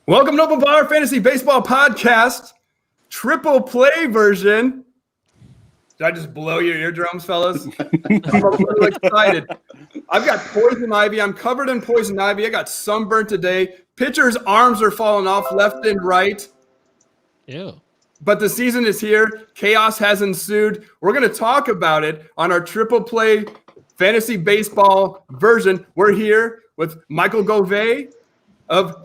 Welcome to Open Bar Fantasy Baseball Podcast, triple play version. Did I just blow your eardrums, fellas? I'm really excited. I've got poison ivy. I'm covered in poison ivy. I got sunburnt today. Pitchers' arms are falling off left and right. Ew. But the season is here. Chaos has ensued. We're going to talk about it on our triple play fantasy baseball version. We're here with Michael Govier of,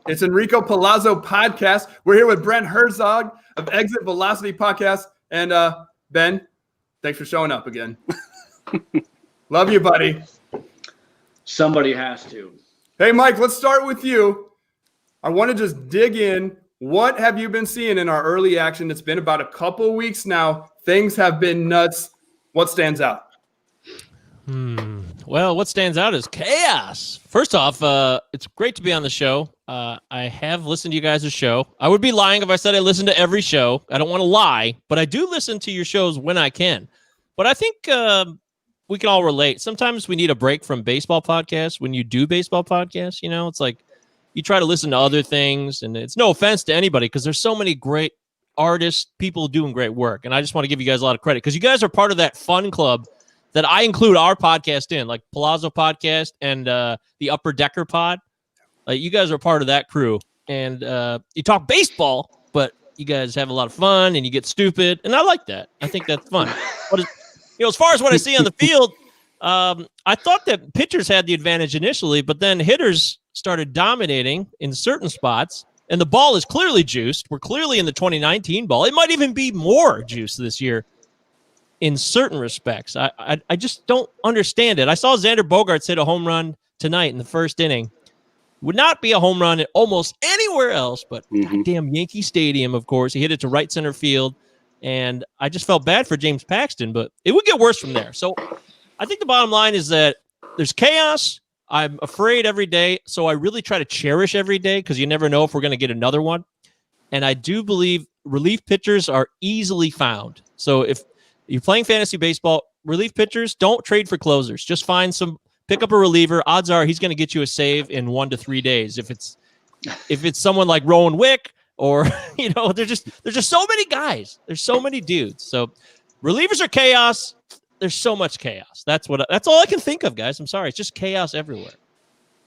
it's Enrico Pallazzo Podcast. We're here with Brent Herzog of Exit Velocity Podcast. And Ben, thanks for showing up again. Love you, buddy. Somebody has to. Hey, Mike, let's start with you. I want to just dig in. What have you been seeing in our early action? It's been about a couple weeks now. Things have been nuts. What stands out? Well, what stands out is chaos. First off, it's great to be on the show. I have listened to you guys' show. I would be lying if I said I listen to every show. I don't want to lie, but I do listen to your shows when I can. But I think we can all relate. Sometimes we need a break from baseball podcasts. When you do baseball podcasts, you know, it's like you try to listen to other things, and it's no offense to anybody because there's so many great artists, people doing great work. And I just want to give you guys a lot of credit because you guys are part of that fun club that I include our podcast in, like Pallazzo Podcast and the Upper Decker Pod. Like you guys are part of that crew, and you talk baseball, but you guys have a lot of fun and you get stupid, and I like that. I think that's fun. But as far as what I see on the field, I thought that pitchers had the advantage initially, but then hitters started dominating in certain spots, and the ball is clearly juiced. We're clearly in the 2019 ball. It might even be more juiced this year. In certain respects, I just don't understand it. I saw Xander Bogaerts hit a home run tonight in the first inning. Would not be a home run at almost anywhere else, but goddamn Yankee Stadium, of course. He hit it to right center field, and I just felt bad for James Paxton, but it would get worse from there. So I think the bottom line is that there's chaos. I'm afraid every day, so I really try to cherish every day because you never know if we're going to get another one. And I do believe relief pitchers are easily found. So if you're playing fantasy baseball, relief pitchers, don't trade for closers. Just pick up a reliever. Odds are he's going to get you a save in 1 to 3 days. If it's someone like Rowan Wick or, there's just so many guys. There's so many dudes. So relievers are chaos. There's so much chaos. That's all I can think of, guys. I'm sorry. It's just chaos everywhere.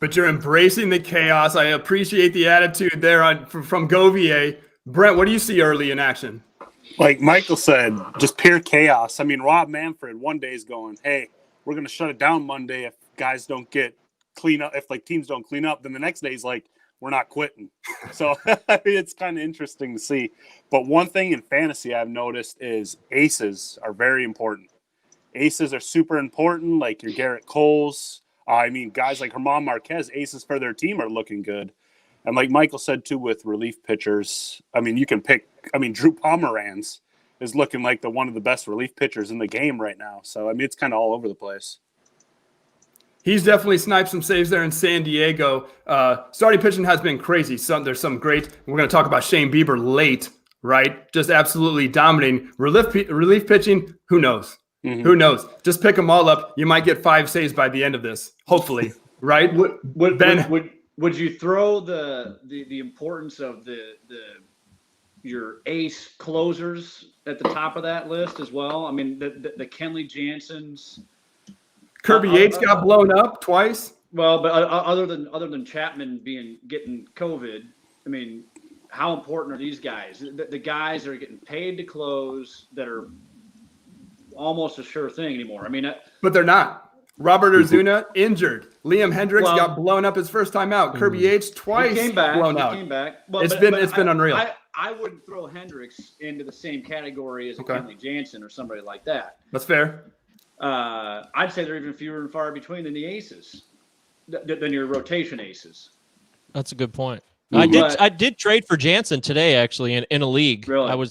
But you're embracing the chaos. I appreciate the attitude there from Govier. Brent, what do you see early in action? Like Michael said, just pure chaos. I mean, Rob Manfred one day is going, hey, we're going to shut it down Monday if guys don't get clean up. If teams don't clean up, then the next day he's like, we're not quitting. So it's kind of interesting to see. But one thing in fantasy I've noticed is aces are very important. Aces are super important, like your Garrett Coles. Guys like German Marquez, aces for their team are looking good. And like Michael said, too, with relief pitchers, you can pick – Drew Pomeranz is looking like one of the best relief pitchers in the game right now. So, it's kind of all over the place. He's definitely sniped some saves there in San Diego. Starting pitching has been crazy. There's some great – we're going to talk about Shane Bieber late, right? Just absolutely dominating. Relief pitching, who knows? Mm-hmm. Who knows? Just pick them all up. You might get 5 saves by the end of this, hopefully, right? Would you throw the importance of your ace closers at the top of that list as well? I mean, the Kenley Jansen's, Kirby Yates got blown up twice. Well, but other than Chapman getting COVID, how important are these guys? The guys that are getting paid to close that are almost a sure thing anymore. But they're not. Robert Ozuna injured. Liam Hendricks got blown up his first time out. Kirby Yates twice blown out. He came back. It's been unreal. I wouldn't throw Hendricks into the same category as a Kenley Jansen or somebody like that. That's fair. I'd say they're even fewer and far between than the aces, than your rotation aces. That's a good point. I did trade for Jansen today, actually, in a league. Really?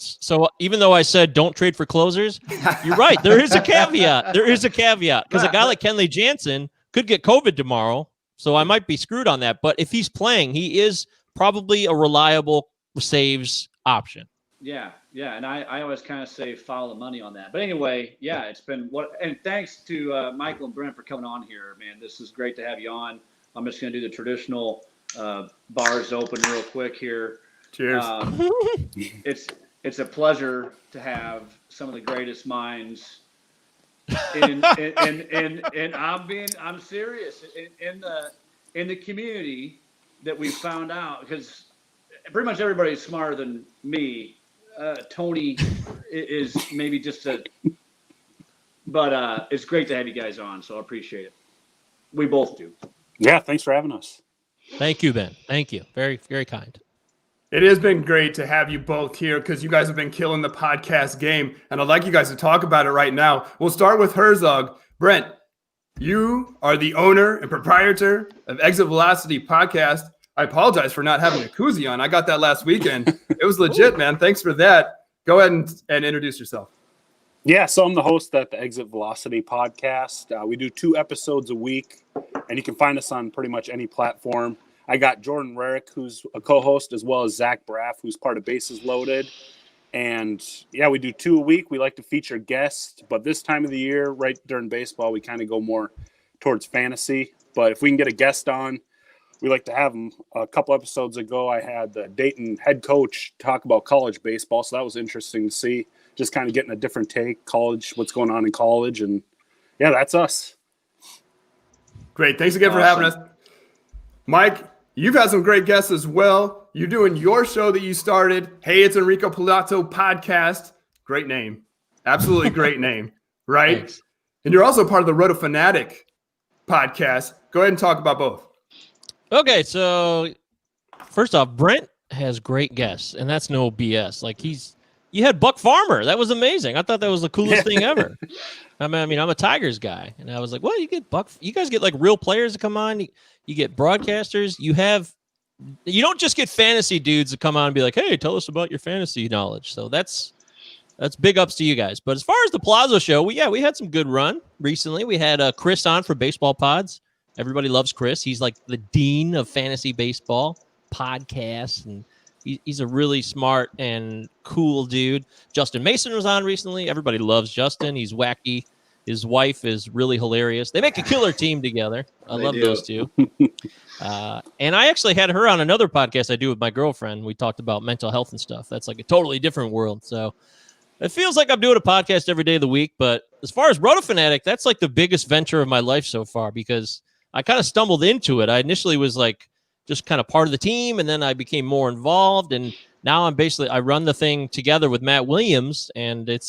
Even though I said don't trade for closers, you're right. There is a caveat. Because a guy like Kenley Jansen could get COVID tomorrow, so I might be screwed on that. But if he's playing, he is probably a reliable saves option. Yeah, and I always kind of say follow the money on that. But anyway, yeah, it's been and thanks to Michael and Brent for coming on here, man. This is great to have you on. I'm just going to do the traditional bars open real quick here. Cheers. It's a pleasure to have some of the greatest minds and I'm serious in the community that we found out, because pretty much everybody's smarter than me. Tony is maybe just but it's great to have you guys on, so I appreciate it. We both do. Yeah, thanks for having us. Thank you, Ben. Thank you. Very, very kind. It has been great to have you both here because you guys have been killing the podcast game, and I'd like you guys to talk about it right now. We'll start with Herzog. Brent, you are the owner and proprietor of Exit Velocity Podcast. I apologize for not having a koozie on. I got that last weekend. It was legit, man. Thanks for that. Go ahead and introduce yourself. Yeah, so I'm the host at the Exit Velocity Podcast. We do 2 episodes a week, and you can find us on pretty much any platform. I got Jordan Rarick, who's a co-host, as well as Zach Braff, who's part of Bases Loaded. And, yeah, we do 2 a week. We like to feature guests, but this time of the year, right during baseball, we kind of go more towards fantasy. But if we can get a guest on, we like to have them. A couple episodes ago, I had the Dayton head coach talk about college baseball, so that was interesting to see, just kind of getting a different take, college, what's going on in college. And, yeah, that's us. Great. Thanks again for having us. Mike, you've had some great guests as well. You're doing your show that you started. Hey, it's Enrico Pallazzo Podcast. Great name. Absolutely great name, right? Thanks. And you're also part of the Roto Fanatic Podcast. Go ahead and talk about both. Okay, so first off, Brent has great guests, and that's no BS. Like you had Buck Farmer. That was amazing. I thought that was the coolest thing ever. I mean, I'm a Tigers guy, and I was like, well, you guys get like real players to come on. You get broadcasters. You don't just get fantasy dudes to come on and be like, hey, tell us about your fantasy knowledge. So that's big ups to you guys. But as far as the Pallazzo show, we had some good run recently. We had Chris on for Baseball Pods. Everybody loves Chris. He's like the dean of fantasy baseball podcasts, and he's a really smart and cool dude. Justin Mason was on recently. Everybody loves Justin. He's wacky. His wife is really hilarious. They make a killer team together. I love those two. And I actually had her on another podcast I do with my girlfriend. We talked about mental health and stuff. That's like a totally different world. So it feels like I'm doing a podcast every day of the week. But as far as Roto Fanatic, that's like the biggest venture of my life so far, because I kind of stumbled into it. I initially was like just kind of part of the team, and then I became more involved. And now I run the thing together with Matt Williams, and it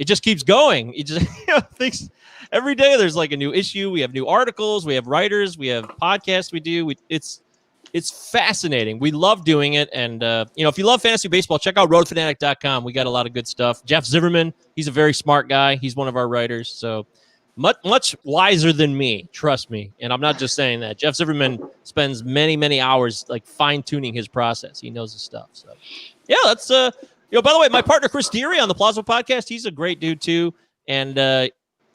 just keeps going. It just things every day. There's like a new issue. We have new articles. We have writers. We have podcasts. We do. It's fascinating. We love doing it. And if you love fantasy baseball, check out roadfanatic.com. We got a lot of good stuff. Jeff Zimmerman, he's a very smart guy. He's one of our writers. So much wiser than me. Trust me. And I'm not just saying that. Jeff Zimmerman spends many, many hours like fine tuning his process. He knows his stuff. So yeah, that's by the way, my partner Chris Deary on the Pallazzo Podcast, he's a great dude too. And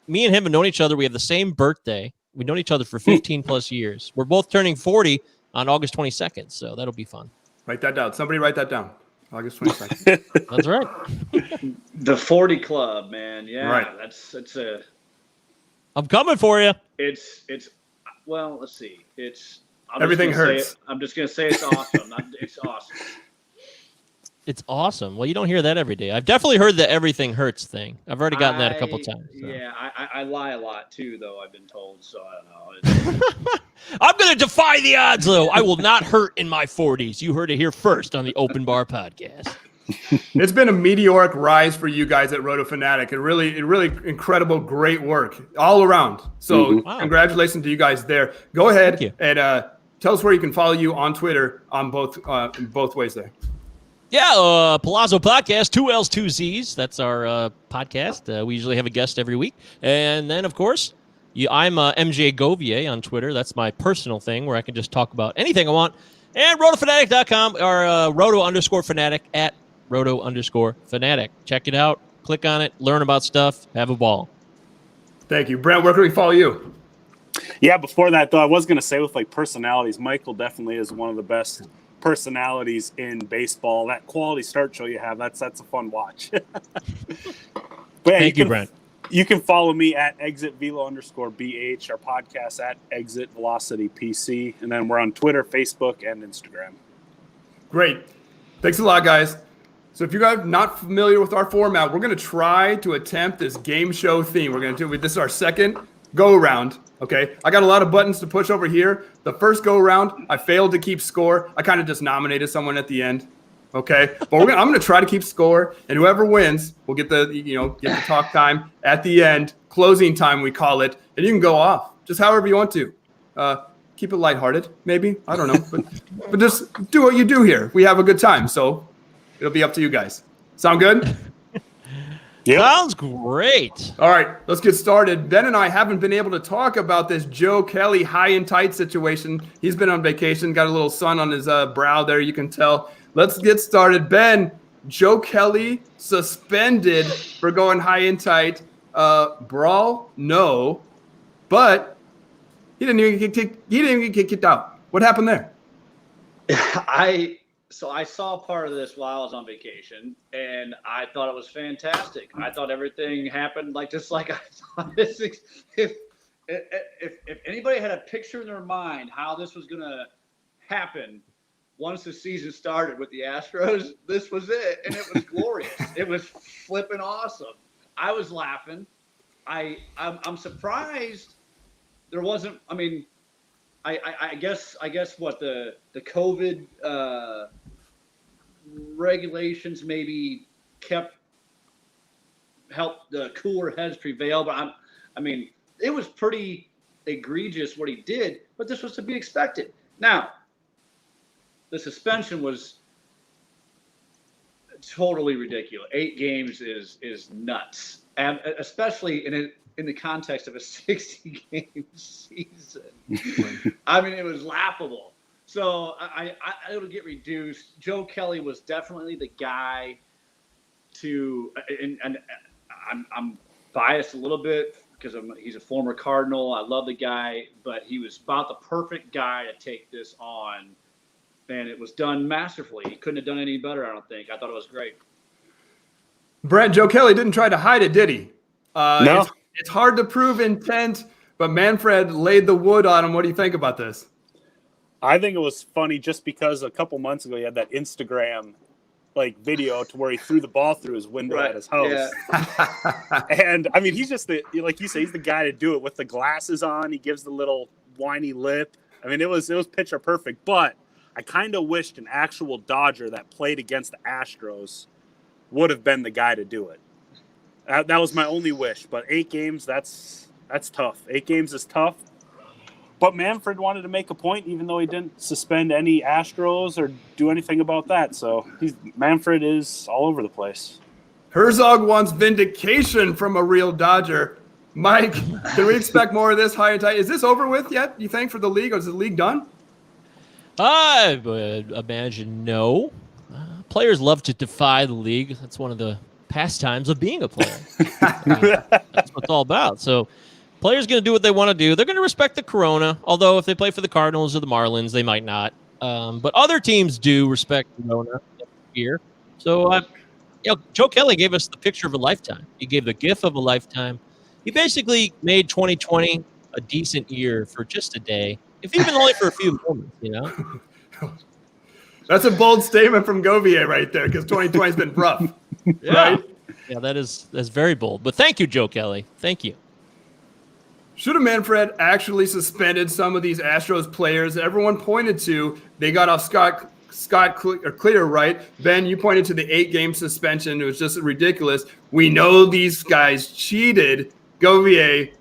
me and him have known each other. We have the same birthday. We've known each other for 15 plus years. We're both turning 40 on August 22nd. So that'll be fun. Write that down. Somebody write that down. August 22nd. That's right. The 40 Club, man. Yeah, right. It's a. I'm coming for you. It's well, let's see. Everything hurts. I'm just gonna say it's awesome. It's awesome. It's awesome. Well, you don't hear that every day. I've definitely heard the everything hurts thing. I've already gotten that a couple times. So. Yeah, I lie a lot too, though. I've been told, so I don't know. I'm going to defy the odds, though. I will not hurt in my 40s. You heard it here first on the Open Bar Podcast. It's been a meteoric rise for you guys at Roto Fanatic, and really incredible, great work all around. So Congratulations to you guys there. Go ahead and tell us where you can follow you on Twitter on both ways there. Yeah, Pallazzo Podcast, 2 L's, 2 Z's. That's our podcast. We usually have a guest every week. And then, of course, I'm MJ Govier on Twitter. That's my personal thing where I can just talk about anything I want. And rotofanatic.com or roto_fanatic at roto_fanatic. Check it out. Click on it. Learn about stuff. Have a ball. Thank you. Brent, where can we follow you? Yeah, before that, though, I was going to say with like personalities, Michael definitely is one of the best personalities in baseball. That quality start show you have, that's a fun watch. But yeah, Thank you, Brent. You can follow me at exitvelo_BH, our podcast at Exit Velocity PC, and then we're on Twitter, Facebook, and Instagram. Great. Thanks a lot, guys. So if you guys are not familiar with our format, we're going to try to attempt this game show theme. We're going to do this is our second go around. Okay, I got a lot of buttons to push over here. The first go around, I failed to keep score. I kind of just nominated someone at the end. Okay, but I'm going to try to keep score, and whoever wins will get the get the talk time at the end, closing time we call it, and you can go off just however you want to. Keep it lighthearted, maybe, I don't know, but just do what you do here. We have a good time, so it'll be up to you guys. Sound good? Yeah, sounds great. All right, let's get started. Ben and I haven't been able to talk about this Joe Kelly high and tight situation. He's been on vacation, got a little sun on his brow there, you can tell. Let's get started. Ben, Joe Kelly suspended for going high and tight. Brawl, no, but he didn't even get kicked out. What happened there? I saw part of this while I was on vacation, and I thought it was fantastic. I thought everything happened just like I thought. If anybody had a picture in their mind how this was going to happen once the season started with the Astros, this was it, and it was glorious. It was flipping awesome. I was laughing. I'm surprised there wasn't. I mean, I guess what the COVID regulations maybe helped the cooler heads prevail, but I mean, it was pretty egregious what he did, but this was to be expected. Now, the suspension was totally ridiculous. 8 games is nuts, and especially in the context of a 60-game season. I mean, it was laughable. So it'll get reduced. Joe Kelly was definitely the guy to, and I'm biased a little bit because he's a former Cardinal. I love the guy, but he was about the perfect guy to take this on. And it was done masterfully. He couldn't have done any better, I don't think. I thought it was great. Brent, Joe Kelly didn't try to hide it, did he? No. It's hard to prove intent, but Manfred laid the wood on him. What do you think about this? I think it was funny just because a couple months ago he had that Instagram video to where he threw the ball through his window at his house. Yeah. And I mean, he's just like you say, he's the guy to do it with the glasses on. He gives the little whiny lip. I mean, it was picture perfect, but I kind of wished an actual Dodger that played against the Astros would have been the guy to do it. That was my only wish. But 8 games, that's tough. 8 games is tough. But Manfred wanted to make a point, even though he didn't suspend any Astros or do anything about that. So Manfred is all over the place. Herzog wants vindication from a real Dodger. Mike, can we expect more of this high and tight? Is this over with yet, you think, for the league? Or is the league done? I would imagine no. Players love to defy the league. That's one of the pastimes of being a player. That's what it's all about. So players going to do what they want to do. They're going to respect the Corona, although if they play for the Cardinals or the Marlins, they might not. But other teams do respect Corona here. So Joe Kelly gave us the picture of a lifetime. He gave the gift of a lifetime. He basically made 2020 a decent year for just a day, if even only for a few moments, That's a bold statement from Govier right there, because 2020's been rough. Yeah. Right? Yeah, that's very bold. But thank you, Joe Kelly. Thank you. Should have Manfred actually suspended some of these Astros players? Everyone pointed to they got off Scott clear, right? Ben, you pointed to the 8-game suspension. It was just ridiculous. We know these guys cheated. Govier,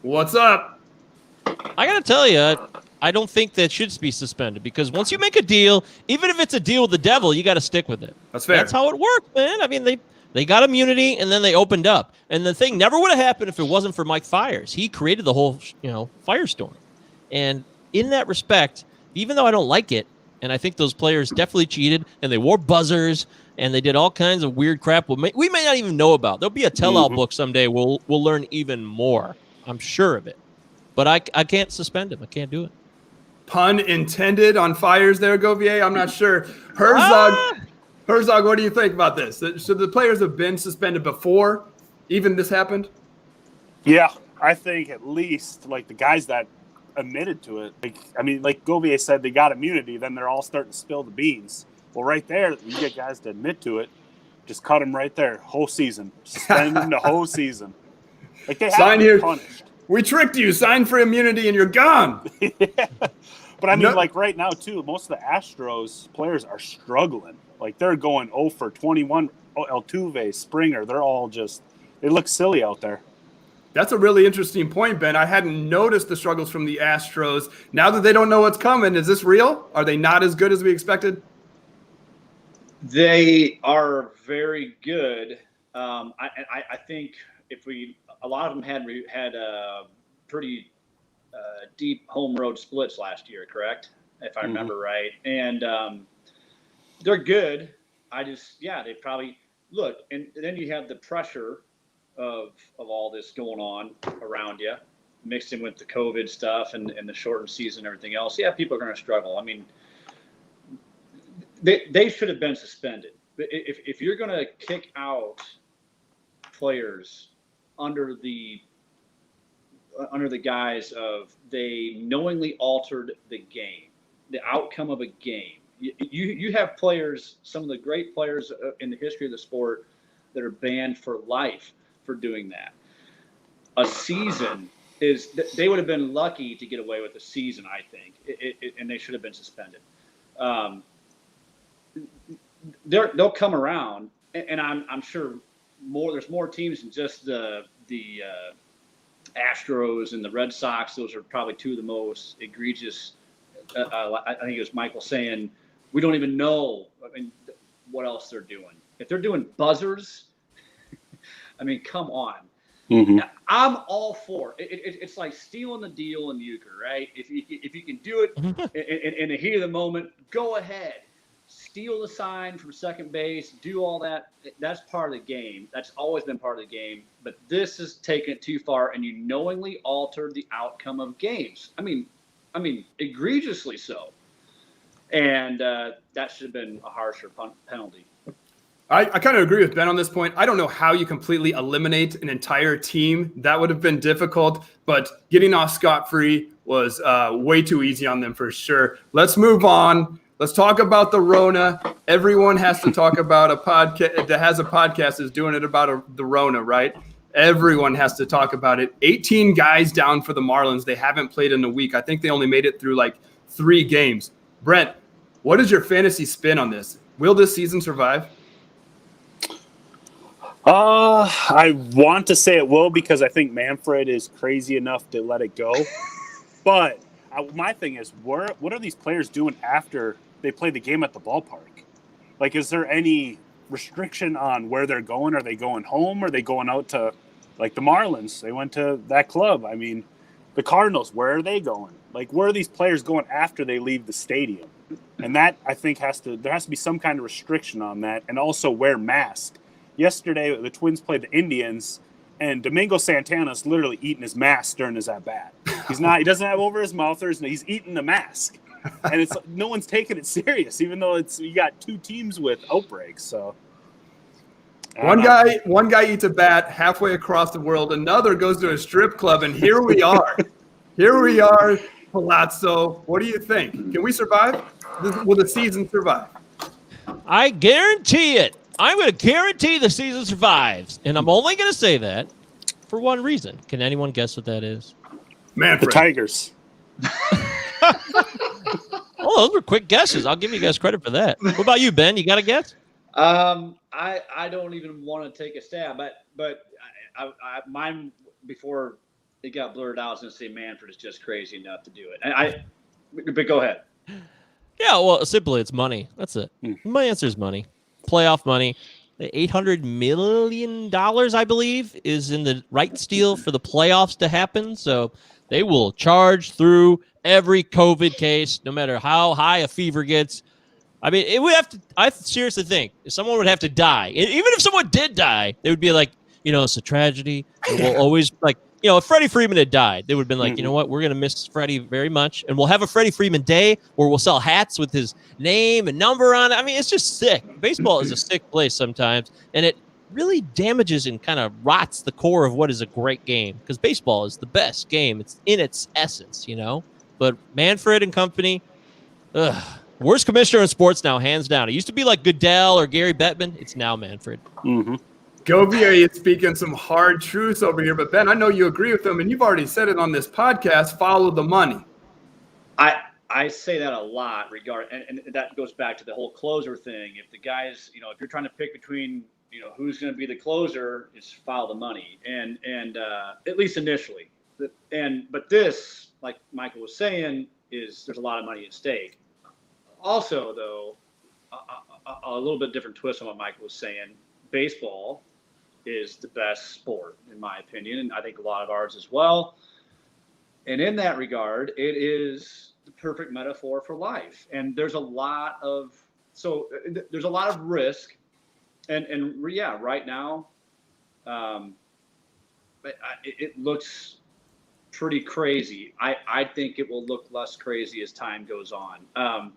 what's up? I got to tell you, I don't think that should be suspended, because once you make a deal, even if it's a deal with the devil, you got to stick with it. That's fair. That's how it works, man. I mean, they got immunity, and then they opened up. And the thing never would have happened if it wasn't for Mike Fiers. He created the whole, firestorm. And in that respect, even though I don't like it, and I think those players definitely cheated, and they wore buzzers, and they did all kinds of weird crap we may not even know about. There'll be a tell-all book someday. We'll learn even more. I'm sure of it. But I can't suspend him. I can't do it. Pun intended on Fiers there, Govier? I'm not sure. Herzog, what do you think about this? Should the players have been suspended before even this happened? Yeah, I think at least like the guys that admitted to it. Like Govier said, they got immunity. Then they're all starting to spill the beans. Well, right there, you get guys to admit to it. Just cut them right there, whole season, suspend them the whole season. Like they have to be punished. We tricked you. Sign for immunity, and you're gone. Yeah. But I mean, like right now too, most of the Astros players are struggling. Like they're going 0 for 21. Altuve, Springer, they look silly out there. That's a really interesting point, Ben. I hadn't noticed the struggles from the Astros. Now that they don't know what's coming, is this real? Are they not as good as we expected? They are very good. I think a lot of them had pretty deep home road splits last year, correct? If I remember right. And they're good. They probably look, and then you have the pressure of all this going on around you, mixed in with the COVID stuff and the shortened season and everything else. Yeah, people are going to struggle. I mean, they should have been suspended. If you're going to kick out players under the guise of they knowingly altered the game, the outcome of a game, you have players, some of the great players in the history of the sport that are banned for life for doing that. A season they would have been lucky to get away with a season, I think, and they should have been suspended. They'll come around, and I'm sure there's more teams than just the Astros and the Red Sox. Those are probably two of the most egregious. I think it was Michael saying, we don't even know what else they're doing. If they're doing buzzers, I mean, come on. Mm-hmm. I'm all for it. It's like stealing the deal in euchre, right? If you can do it in the heat of the moment, go ahead. Steal the sign from second base, do all that. That's part of the game. That's always been part of the game. But this is taking it too far, and you knowingly altered the outcome of games. I mean, egregiously so. And that should have been a harsher penalty. I kind of agree with Ben on this point. I don't know how you completely eliminate an entire team. That would have been difficult, but getting off scot-free was way too easy on them for sure. Let's move on. Let's talk about the Rona. Everyone has to talk about a podcast that has a podcast is doing it about the Rona, right? Everyone has to talk about it. 18 guys down for the Marlins. They haven't played in a week. I think they only made it through like 3 games. Brent, what is your fantasy spin on this? Will this season survive? I want to say it will because I think Manfred is crazy enough to let it go. But my thing is, what are these players doing after they play the game at the ballpark? Like, is there any restriction on where they're going? Are they going home? Are they going out to, like the Marlins? They went to that club. I mean, the Cardinals, where are they going? Like, where are these players going after they leave the stadium? And that, I think, there has to be some kind of restriction on that, and also wear masks. Yesterday, the Twins played the Indians, and Domingo Santana's literally eating his mask during his at-bat. He doesn't have over his mouth, he's eating the mask. And it's no one's taking it serious, even though you got 2 teams with outbreaks. So one guy eats a bat halfway across the world, another goes to a strip club, and here we are. Pallazzo. What do you think? Can we survive? Will the season survive? I guarantee it. I'm going to guarantee the season survives. And I'm only going to say that for one reason. Can anyone guess what that is? Manfred. The Tigers. Oh, those were quick guesses. I'll give you guys credit for that. What about you, Ben? You got a guess? I don't even want to take a stab, but mine before it got blurred out, I was going to say Manfred is just crazy enough to do it. But go ahead. Yeah, well, simply it's money. That's it. My answer is money. Playoff money. The $800 million, I believe, is in the rights deal for the playoffs to happen. So they will charge through every COVID case, no matter how high a fever gets. I mean, it would have to. I seriously think if someone would have to die, even if someone did die, they would be like, it's a tragedy. We'll always if Freddie Freeman had died, they would have been like, you know what, we're going to miss Freddie very much. And we'll have a Freddie Freeman day where we'll sell hats with his name and number on it. I mean, it's just sick. Baseball is a sick place sometimes. And really damages and kind of rots the core of what is a great game, because baseball is the best game. It's in its essence, But Manfred and company, worst commissioner in sports now, hands down. It used to be like Goodell or Gary Bettman. It's now Manfred. Mm-hmm. Govier is speaking some hard truths over here, but Ben, I know you agree with him, and you've already said it on this podcast. Follow the money. I say that a lot and that goes back to the whole closer thing. If the guys, if you're trying to pick between, who's going to be the closer, it's follow the money, and at least initially. But this, like Michael was saying, there's a lot of money at stake. Also, though, a little bit different twist on what Michael was saying. Baseball is the best sport, in my opinion, and I think a lot of ours as well. And in that regard, it is the perfect metaphor for life. And there's a lot of risk, and right now, it looks pretty crazy. I think it will look less crazy as time goes on.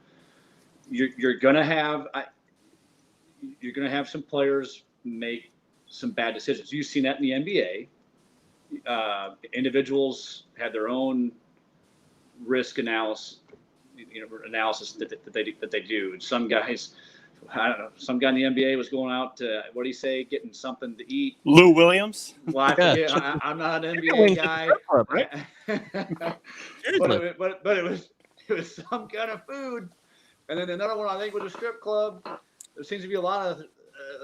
You're gonna have some players make some bad decisions. You've seen that in the NBA. Individuals have their own risk analysis that they do. And some guys, I don't know, some guy in the NBA was going out to, what do you say, getting something to eat. Lou Williams. Well, I forget. I'm not an NBA guy. but it was some kind of food. And then another one, I think, was a strip club. There seems to be a lot of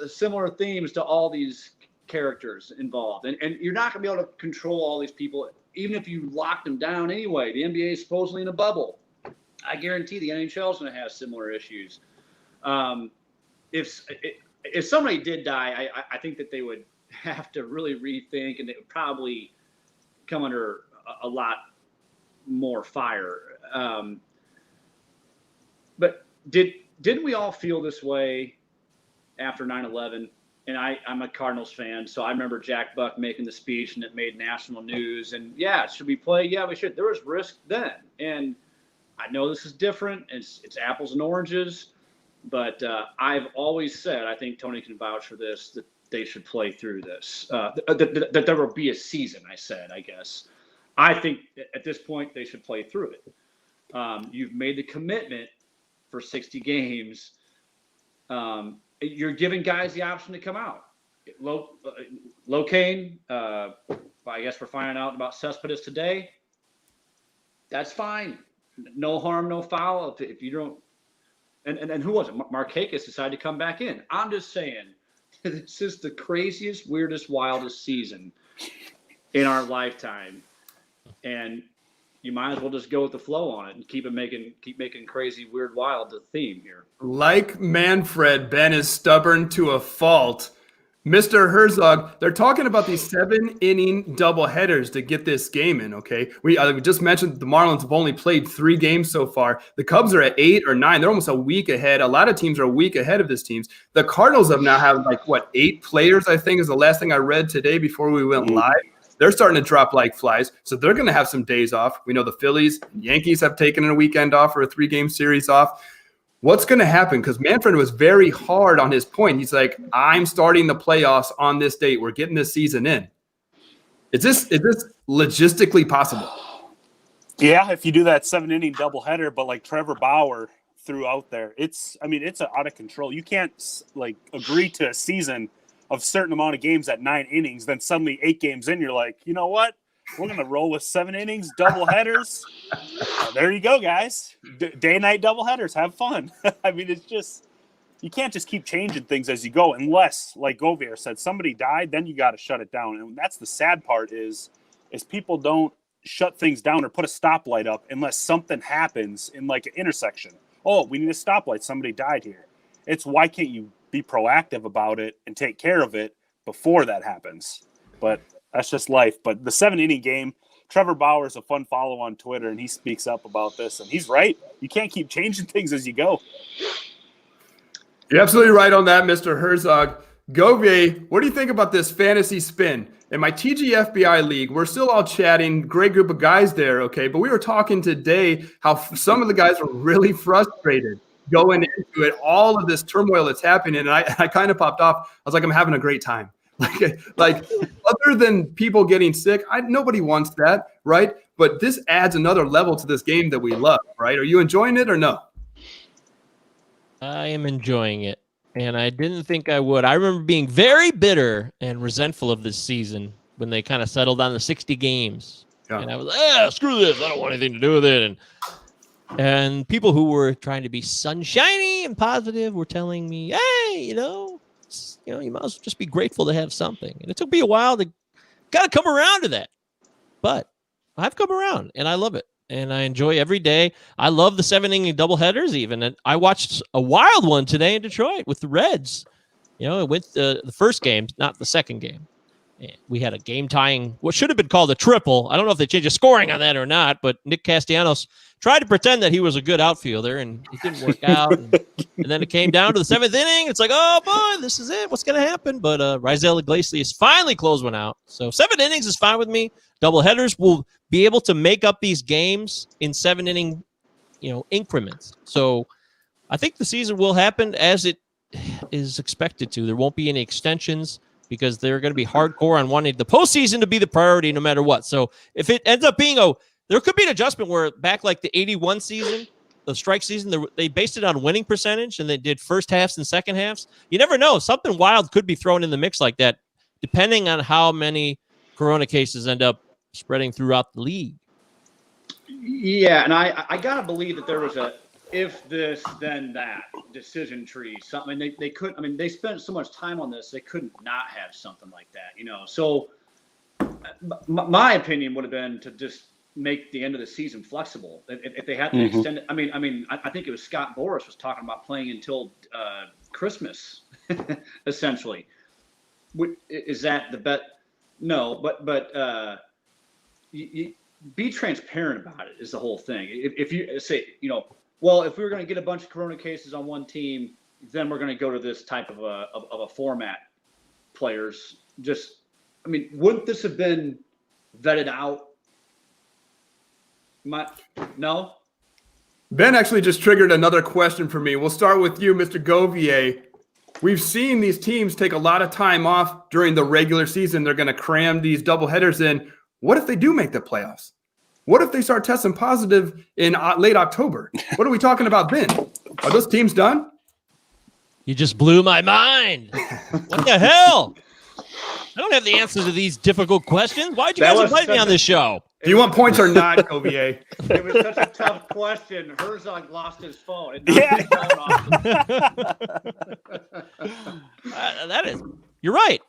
similar themes to all these characters involved. And you're not going to be able to control all these people, even if you lock them down anyway. The NBA is supposedly in a bubble. I guarantee the NHL is going to have similar issues. If somebody did die, I think that they would have to really rethink, and they would probably come under a lot more fire. But didn't we all feel this way after 9/11? And I'm a Cardinals fan, so I remember Jack Buck making the speech, and it made national news. And yeah, should we play? Yeah, we should. There was risk then, and I know this is different. It's apples and oranges, but I've always said, I think Tony can vouch for this, that they should play through this. That there will be a season. I guess. I think at this point they should play through it. You've made the commitment for 60 games. You're giving guys the option to come out. Locaine, I guess we're finding out about Cespedes today. That's fine. No harm, no foul. If you don't, and who was it? Markakis decided to come back in. I'm just saying, this is the craziest, weirdest, wildest season in our lifetime, and you might as well just go with the flow on it and keep making crazy, weird, wild the theme here. Like Manfred, Ben is stubborn to a fault. Mr. Herzog, they're talking about these 7-inning doubleheaders to get this game in, okay? We just mentioned the Marlins have only played 3 games so far. The Cubs are at 8 or 9. They're almost a week ahead. A lot of teams are a week ahead of this teams. The Cardinals have now have 8 players, I think, is the last thing I read today before we went live. They're starting to drop like flies, so they're going to have some days off. We know the Phillies, Yankees have taken a weekend off or a 3-game series off. What's going to happen? Because Manfred was very hard on his point. He's like, I'm starting the playoffs on this date. We're getting this season in. Is this logistically possible? Yeah, if you do that 7-inning doubleheader, but like Trevor Bauer threw out there, it's out of control. You can't agree to a season of a certain amount of games at 9 innings, then suddenly 8 games in, you're like, you know what? We're going to roll with 7 innings, double headers. There you go, guys. Day-night double headers. Have fun. It's just – you can't just keep changing things as you go unless, like Govier said, somebody died, then you got to shut it down. And that's the sad part is people don't shut things down or put a stoplight up unless something happens in an intersection. Oh, we need a stoplight. Somebody died here. It's why can't you be proactive about it and take care of it before that happens? But that's just life. But the 7-inning game, Trevor Bauer is a fun follow on Twitter, and he speaks up about this, and he's right. You can't keep changing things as you go. You're absolutely right on that, Mr. Herzog. Govier, what do you think about this fantasy spin? In my TGFBI league, we're still all chatting, great group of guys there, okay? But we were talking today how some of the guys were really frustrated going into it, all of this turmoil that's happening, and I kind of popped off. I was like, I'm having a great time. Like other than people getting sick, nobody wants that, right? But this adds another level to this game that we love, right? Are you enjoying it or no? I am enjoying it, and I didn't think I would. I remember being very bitter and resentful of this season when they kind of settled on the 60 games. Yeah. And I was, screw this. I don't want anything to do with it. And people who were trying to be sunshiny and positive were telling me, hey, you might as well just be grateful to have something. And it took me a while to kind of come around to that. But I've come around, and I love it. And I enjoy every day. I love the 7-inning doubleheaders even. And I watched a wild one today in Detroit with the Reds. It went the first game, not the second game. And we had a game-tying, what should have been called a triple. I don't know if they changed the scoring on that or not, but Nick Castellanos tried to pretend that he was a good outfielder, and it didn't work out. And then it came down to the 7th inning. It's like, oh, boy, this is it. What's going to happen? But Raisel Iglesias finally closed one out. So 7 innings is fine with me. Doubleheaders will be able to make up these games in 7-inning, increments. So I think the season will happen as it is expected to. There won't be any extensions because they're going to be hardcore on wanting the postseason to be the priority no matter what. So if it ends up being there could be an adjustment where back like the 81 season, the strike season, they based it on winning percentage and they did first halves and second halves. You never know. Something wild could be thrown in the mix like that, depending on how many corona cases end up spreading throughout the league. Yeah, and I got to believe that there was a if this, then that decision tree, something. They couldn't, they spent so much time on this, they couldn't not have something like that, So my opinion would have been to just make the end of the season flexible. If they had to extend it, I think it was Scott Boras was talking about playing until Christmas, essentially. Is that the bet? No, but you be transparent about it is the whole thing. If you say, well, if we were going to get a bunch of corona cases on one team, then we're going to go to this type of a format. Players wouldn't this have been vetted out? No? Ben actually just triggered another question for me. We'll start with you, Mr. Govier. We've seen these teams take a lot of time off during the regular season. They're going to cram these doubleheaders in. What if they do make the playoffs? What if they start testing positive in late October? What are we talking about then? Are those teams done? You just blew my mind. What the hell? I don't have the answers to these difficult questions. Why'd you guys invite me on this show? Do you want points or not, Govier? It was such a tough question. Herzog lost his phone. It knocked his phone off. You're right.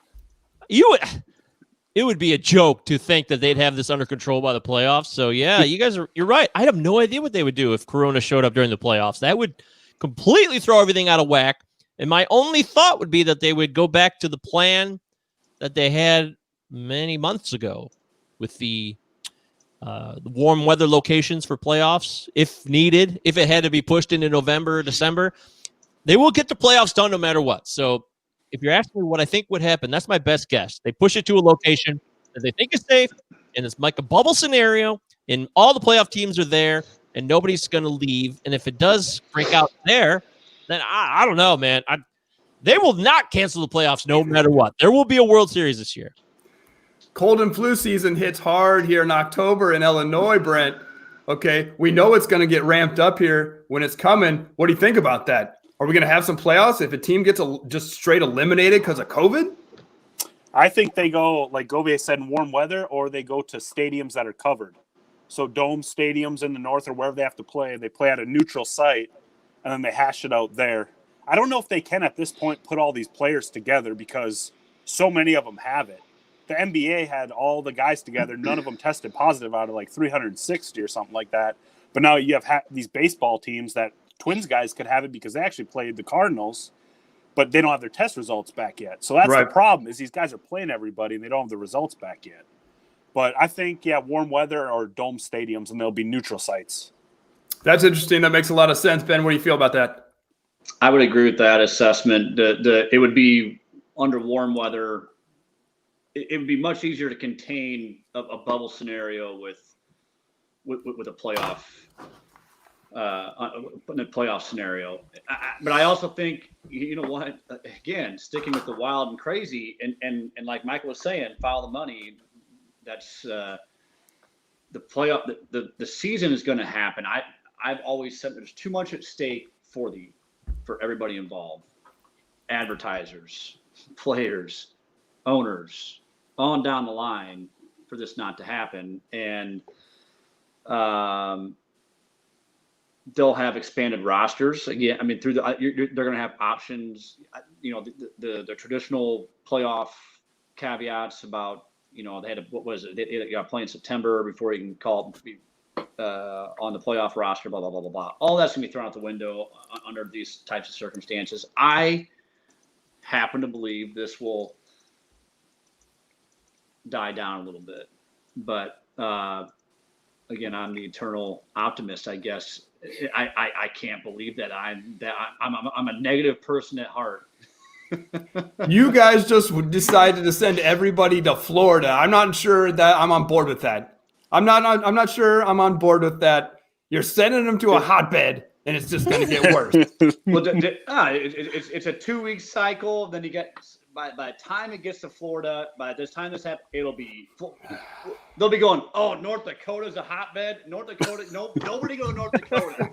It would be a joke to think that they'd have this under control by the playoffs. So yeah, you're right. I have no idea what they would do if Corona showed up during the playoffs. That would completely throw everything out of whack. And my only thought would be that they would go back to the plan that they had many months ago with the warm weather locations for playoffs, if needed, if it had to be pushed into November or December. They will get the playoffs done no matter what. So if you're asking me what I think would happen, that's my best guess. They push it to a location that they think is safe, and it's like a bubble scenario, and all the playoff teams are there, and nobody's going to leave. And if it does break out there, then I don't know, man. They will not cancel the playoffs no matter what. There will be a World Series this year. Cold and flu season hits hard here in October in Illinois, Brent. Okay, we know it's going to get ramped up here when it's coming. What do you think about that? Are we going to have some playoffs if a team gets just straight eliminated because of COVID? I think they go, like Govier said, in warm weather, or they go to stadiums that are covered. So dome stadiums in the north or wherever they have to play, they play at a neutral site, and then they hash it out there. I don't know if they can at this point put all these players together because so many of them have it. The NBA had all the guys together. None of them tested positive out of like 360 or something like that. But now you have these baseball teams that Twins guys could have it because they actually played the Cardinals, but they don't have their test results back yet. So that's right. The problem is these guys are playing everybody and they don't have the results back yet. But I think, warm weather or dome stadiums, and they'll be neutral sites. That's interesting. That makes a lot of sense. Ben, what do you feel about that? I would agree with that assessment. It would be under warm weather. It would be much easier to contain a bubble scenario with a playoff in a playoff scenario. But I also think, you know what, again, sticking with the wild and crazy, and like Michael was saying, follow the money. That's the playoff. The season is going to happen. I've always said there's too much at stake for everybody involved, advertisers, players, owners, on down the line, for this not to happen. And they'll have expanded rosters again. I mean, they're going to have options. You know, the traditional playoff caveats about, you know, they had they got to play in September before you can call on the playoff roster. Blah blah blah blah blah. All that's going to be thrown out the window under these types of circumstances. I happen to believe this will die down a little bit, but again, I'm the eternal optimist, I guess. I can't believe that I'm a negative person at heart. You guys just decided to send everybody to Florida. I'm not sure that I'm on board with that. I'm not sure I'm on board with that. You're sending them to a hotbed, and it's just going to get worse. Well, it's a 2-week cycle. Then you get by the time it gets to Florida, by this time this happens, they'll be going, oh, North Dakota's a hotbed. North Dakota, nobody go to North Dakota.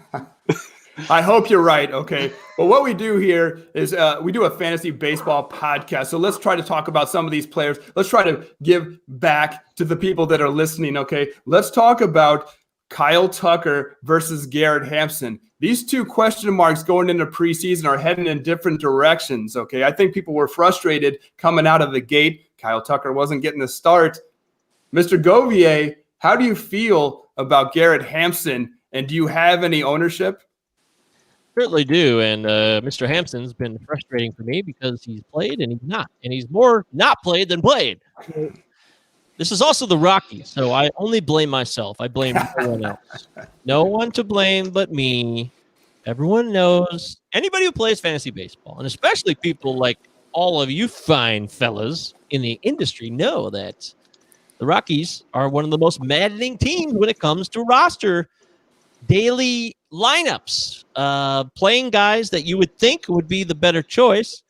I hope you're right. Okay. But what we do here is we do a fantasy baseball podcast. So let's try to talk about some of these players. Let's try to give back to the people that are listening. Okay. Let's talk about Kyle Tucker versus Garrett Hampson. These two question marks going into preseason are heading in different directions. Okay. I think people were frustrated coming out of the gate. Kyle Tucker wasn't getting the start. Mr. Govier, how do you feel about Garrett Hampson? And do you have any ownership? Certainly do, and Mr. Hampson's been frustrating for me because he's played and he's not, and he's more not played than played. This is also the Rockies, so I only blame myself. I blame no one else. No one to blame but me. Everyone knows, anybody who plays fantasy baseball, and especially people like all of you fine fellas in the industry know that the Rockies are one of the most maddening teams when it comes to roster daily lineups, playing guys that you would think would be the better choice.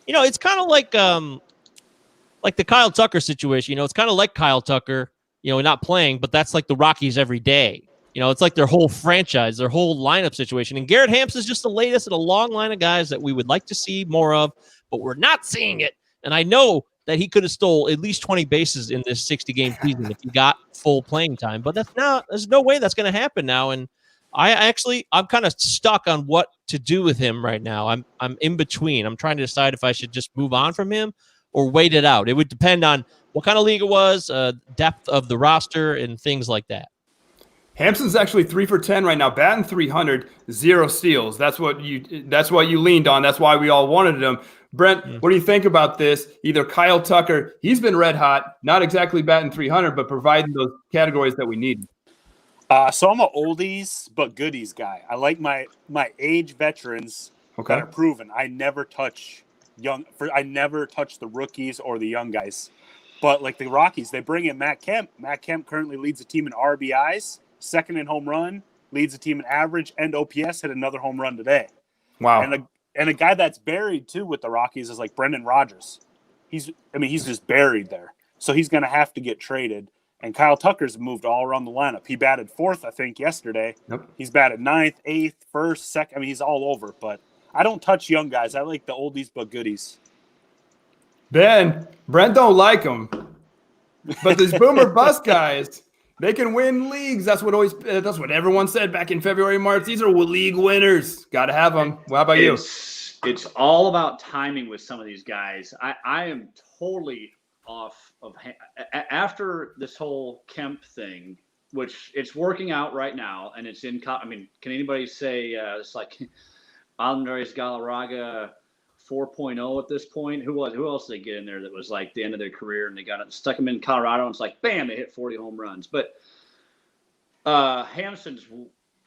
You know, it's kind of like the Kyle Tucker situation. You know, it's kind of like Kyle Tucker, you know, not playing, but that's like the Rockies every day. You know, it's like their whole franchise, their whole lineup situation. And Garrett Hampson is just the latest in a long line of guys that we would like to see more of, but we're not seeing it. And I know that he could have stole at least 20 bases in this 60-game season if he got full playing time, but there's no way that's going to happen now. And I'm kind of stuck on what to do with him right now. I'm in between. I'm trying to decide if I should just move on from him or wait it out. It would depend on what kind of league it was, depth of the roster, and things like that. Hampson's actually 3 for 10 right now, batting 300, 0 steals. That's what you leaned on. That's why we all wanted him. Brent, What do you think about this? Either Kyle Tucker, he's been red hot, not exactly batting 300, but providing those categories that we need. So I'm an oldies but goodies guy. I like my age veterans that are proven. I never touch the rookies or the young guys. But like the Rockies, they bring in Matt Kemp. Matt Kemp currently leads the team in RBIs, second in home run, leads the team in average and OPS. Hit another home run today. Wow. And a guy that's buried too with the Rockies is like Brendan Rodgers. He's just buried there. So he's going to have to get traded. And Kyle Tucker's moved all around the lineup. He batted 4th, I think, yesterday. Yep. He's batted 9th, 8th, 1st, 2nd. I mean, he's all over. But I don't touch young guys. I like the oldies but goodies. Brent don't like them. But these boomer bust guys, they can win leagues. That's what everyone said back in February, March. These are league winners. Got to have them. Well, how about you? It's all about timing with some of these guys. I am totally off of after this whole Kemp thing, which it's working out right now, and it's in. I mean, can anybody say it's like Andres Galarraga 4.0 at this point? Who else did they get in there that was like the end of their career, and they stuck him in Colorado, and it's like bam, they hit 40 home runs. But Hampson's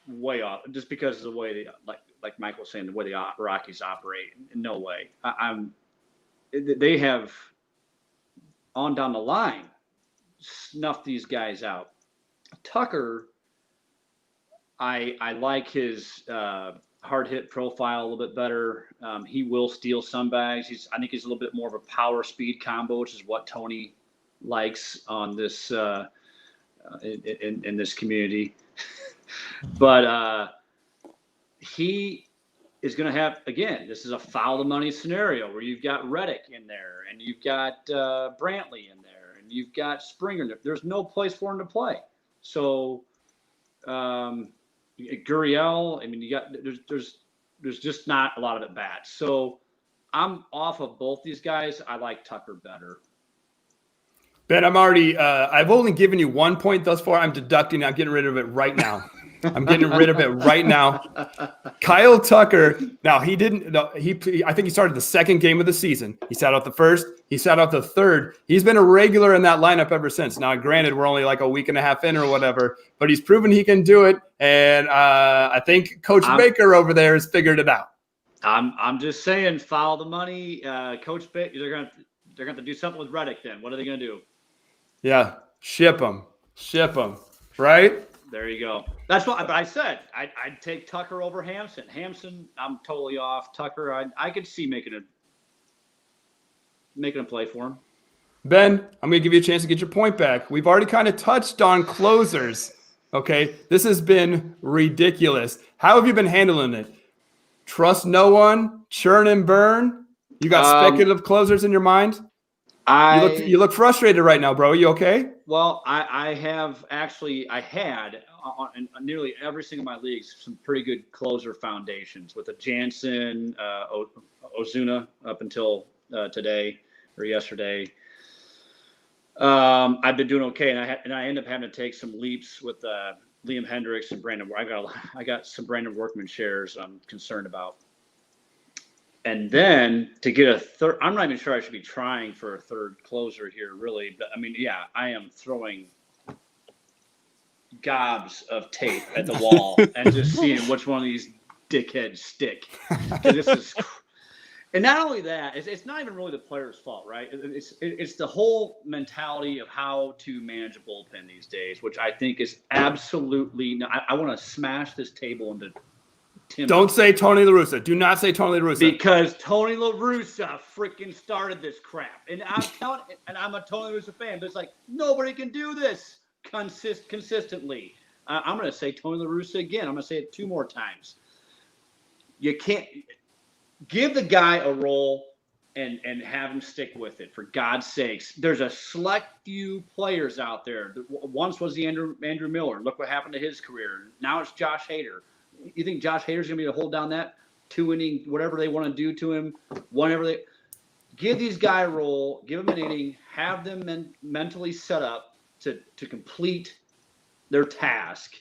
way off just because of the way like Michael was saying, the way the Rockies operate. No way. They have on down the line snuffed these guys out. Tucker, I like his hard hit profile a little bit better. He will steal some bags. I think he's a little bit more of a power speed combo, which is what Tony likes on this in this community. But he is going to have, again, this is a foul the money scenario where you've got Reddick in there and you've got Brantley in there and you've got Springer in there. There's no place for him to play. So Guriel, I mean, you got there's just not a lot of at bats. So I'm off of both these guys. I like Tucker better. Ben, I've only given you 1 point thus far. I'm deducting. I'm getting rid of it right now. I'm getting rid of it right now. Kyle Tucker. Now I think he started the second game of the season. He sat out the first. He sat out the third. He's been a regular in that lineup ever since. Now, granted, we're only like a week and a half in or whatever, but he's proven he can do it. And I think Coach Baker over there has figured it out. I'm just saying, follow the money. Coach Baker, they're going to do something with Reddick. Then what are they going to do? Yeah, ship him, right? There you go. That's what I said. I'd take Tucker over Hampson. Hampson, I'm totally off. Tucker, I could see making a play for him. Ben, I'm going to give you a chance to get your point back. We've already kind of touched on closers. Okay, this has been ridiculous. How have you been handling it? Trust no one, churn and burn. You got speculative closers in your mind? You look frustrated right now, bro. Are you okay? Well, I had on nearly every single of my leagues some pretty good closer foundations with a Jansen, Ozuna up until today or yesterday. I've been doing okay, and I end up having to take some leaps with Liam Hendricks and Brandon. I got some Brandon Workman shares I'm concerned about. And then to get a third, I'm not even sure I should be trying for a third closer here, really. But I mean, yeah, I am throwing gobs of tape at the wall and just seeing which one of these dickheads stick. This is, and not only that, it's not even really the player's fault, right? It's the whole mentality of how to manage a bullpen these days, which I think is absolutely. I want to smash this table into. Don't say Tony La Russa. Do not say Tony La Russa. Because Tony La Russa freaking started this crap. And I'm a Tony La Russa fan, but it's like, nobody can do this consistently. I'm going to say Tony La Russa again. I'm going to say it 2 more times. You can't give the guy a role and have him stick with it, for God's sakes. There's a select few players out there. Once was the Andrew Miller. Look what happened to his career. Now it's Josh Hader. You think Josh Hader's going to be able to hold down that 2-inning, whatever they want to do to him, whenever they give these guys a role, give them an inning, have them mentally set up to complete their task.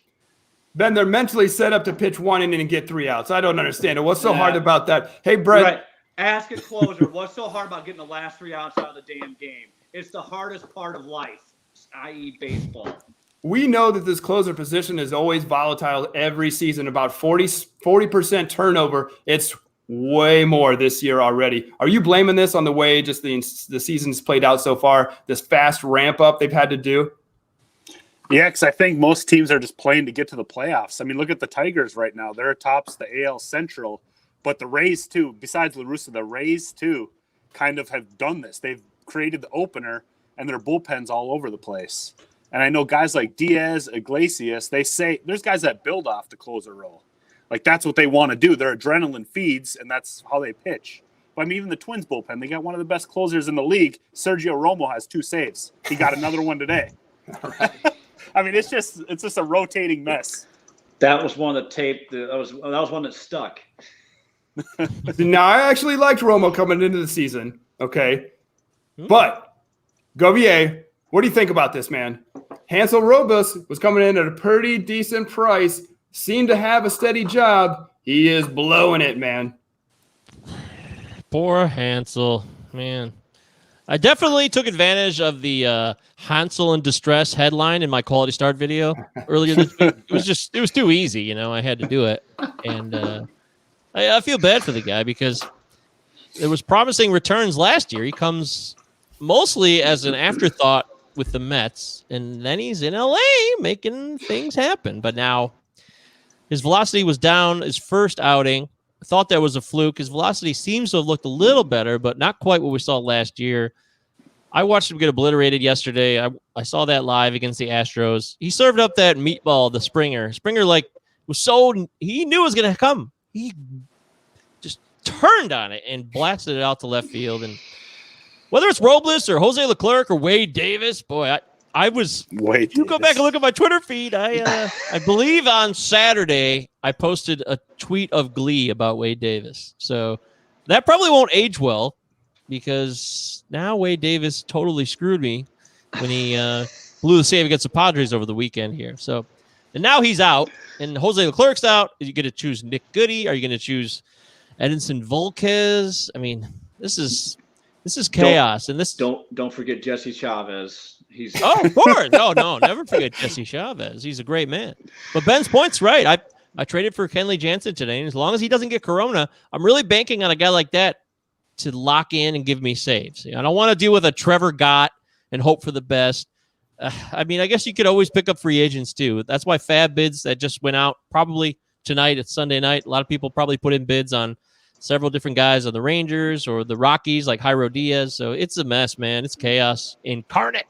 Ben, they're mentally set up to pitch 1 inning and get 3 outs. I don't understand it. What's so hard about that? Hey, Brett. Right. Ask a closer. What's so hard about getting the last 3 outs out of the damn game? It's the hardest part of life, i.e. baseball. We know that this closer position is always volatile every season, about 40% turnover. It's way more this year already. Are you blaming this on the way just the season's played out so far, this fast ramp up they've had to do? Yeah, because I think most teams are just playing to get to the playoffs. I mean, look at the Tigers right now. They're tops the AL Central, but the Rays too, besides La Russa, the Rays too kind of have done this. They've created the opener, and their bullpen's all over the place. And I know guys like Diaz, Iglesias, they say there's guys that build off the closer role. Like, that's what they want to do. Their adrenaline feeds, and that's how they pitch. But I mean, even the Twins bullpen, they got one of the best closers in the league. Sergio Romo has 2 saves. He got another one today. I mean, it's just a rotating mess. That was one of the tape. That was one that stuck. Now, I actually liked Romo coming into the season. Okay. But Govier, what do you think about this, man? Hansel Robles was coming in at a pretty decent price, seemed to have a steady job. He is blowing it, man. Poor Hansel, man. I definitely took advantage of the Hansel in distress headline in my quality start video earlier this week. It was too easy, you know. I had to do it, and I feel bad for the guy because there was promising returns last year. He comes mostly as an afterthought with the Mets, and then he's in LA making things happen. But now His velocity was down his first outing. I thought that was a fluke. His velocity seems to have looked a little better, but not quite what we saw last year. I watched him get obliterated yesterday. I saw that live against the Astros. He served up that meatball to Springer. Springer, he knew it was going to come. He just turned on it and blasted it out to left field. And whether it's Robles or Jose Leclerc or Wade Davis, boy, I was. Wade you go Davis. back and look at my Twitter feed. I believe on Saturday I posted a tweet of glee about Wade Davis. So that probably won't age well because now Wade Davis totally screwed me when he blew the save against the Padres over the weekend here. So, and now he's out, and Jose Leclerc's out. Are you going to choose Nick Goody? Are you going to choose Edinson Volquez? I mean, this is chaos, and this don't forget Jesse Chavez. Of course, no, never forget Jesse Chavez. He's a great man. But Ben's point's right. I traded for Kenley Jansen today, and as long as he doesn't get corona, I'm really banking on a guy like that to lock in and give me saves. I don't want to deal with a Trevor Gott and hope for the best. I mean, I guess you could always pick up free agents too. That's why Fab bids that just went out probably tonight. It's Sunday night. A lot of people probably put in bids on several different guys on the Rangers or the Rockies like Jairo Diaz. So it's a mess, man. It's chaos incarnate.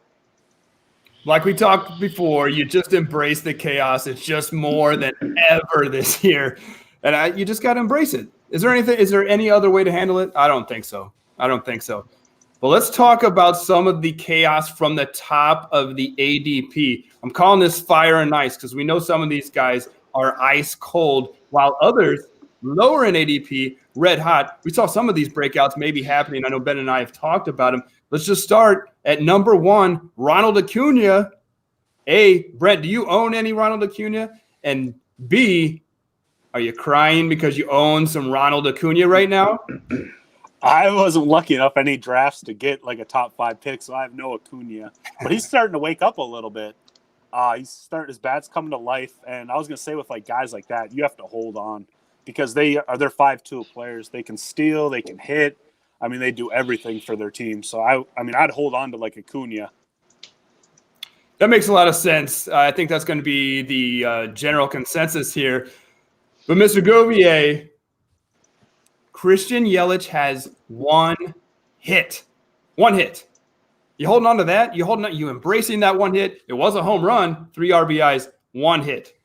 Like we talked before, you just embrace the chaos. It's just more than ever this year. And you just got to embrace it. Is there any other way to handle it? I don't think so. But let's talk about some of the chaos from the top of the ADP. I'm calling this fire and ice because we know some of these guys are ice cold, while others lower in ADP, red hot. We saw some of these breakouts maybe happening. I know Ben and I have talked about them. Let's just start at number 1, Ronald Acuna. A, Brent, do you own any Ronald Acuna? And B, are you crying because you own some Ronald Acuna right now? I wasn't lucky enough any drafts to get like a top 5 pick, so I have no Acuna. But he's starting to wake up a little bit. His bat's coming to life, and I was gonna say with like guys like that, you have to hold on because they're 5-tool players. They can steal, they can hit. I mean, they do everything for their team. So I mean, I'd hold on to like Acuna. That makes a lot of sense. I think that's going to be the general consensus here. But Mr. Govier, Christian Yelich has one hit. One hit. You holding on to that? You embracing that one hit? It was a home run, 3 RBIs, 1 hit.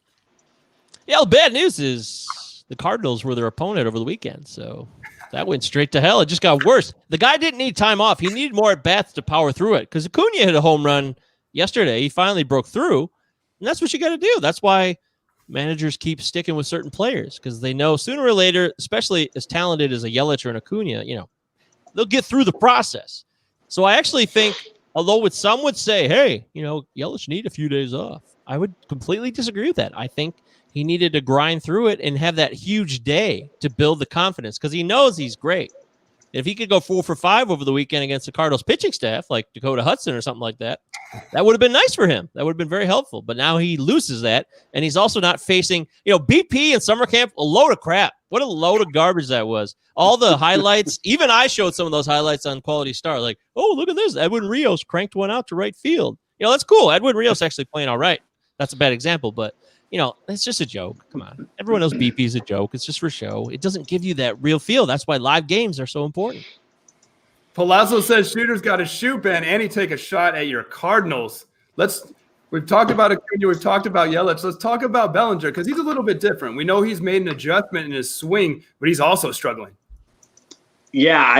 Yeah, the bad news is the Cardinals were their opponent over the weekend, so that went straight to hell. It just got worse. The guy didn't need time off. He needed more at-bats to power through it because Acuna hit a home run yesterday. He finally broke through, and that's what you got to do. That's why managers keep sticking with certain players because they know sooner or later, especially as talented as a Yelich or an Acuna, they'll get through the process. So I actually think, although some would say, hey, Yelich need a few days off, I would completely disagree with that. I think he needed to grind through it and have that huge day to build the confidence because he knows he's great. If he could go 4 for 5 over the weekend against the Cardinals pitching staff, like Dakota Hudson or something like that, that would have been nice for him. That would have been very helpful. But now he loses that, and he's also not facing, BP in summer camp, a load of crap. What a load of garbage that was. All the highlights, even I showed some of those highlights on Quality Star. Like, oh, look at this. Edwin Rios cranked one out to right field. That's cool. Edwin Rios actually playing all right. That's a bad example, but it's just a joke. Come on. Everyone knows BP is a joke. It's just for show. It doesn't give you that real feel. That's why live games are so important. Palazzo says shooters got to shoot, Ben, and he take a shot at your Cardinals. We've talked about Acuna, we've talked about Yelich. Let's talk about Bellinger because he's a little bit different. We know he's made an adjustment in his swing, but he's also struggling. Yeah,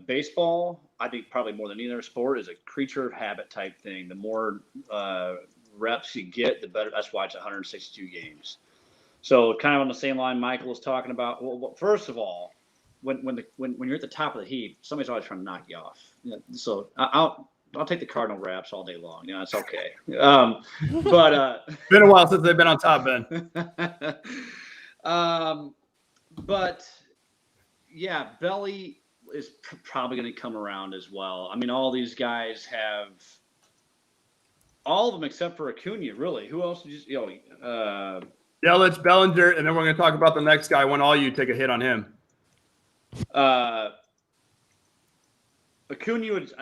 baseball, I think probably more than any other sport, is a creature of habit type thing. The more reps you get, the better. That's why it's 162 games. So kind of on the same line Michael was talking about. Well, first of all, when you're at the top of the heap, somebody's always trying to knock you off. So I'll take the Cardinal Raps all day long. It's okay. But been a while since they've been on top, Ben. But yeah, Belly is probably going to come around as well. I mean, all these guys have. All of them except for Acuna, really. Who else did you Yelich, Bellinger, and then we're going to talk about the next guy when all you take a hit on him. Acuna would,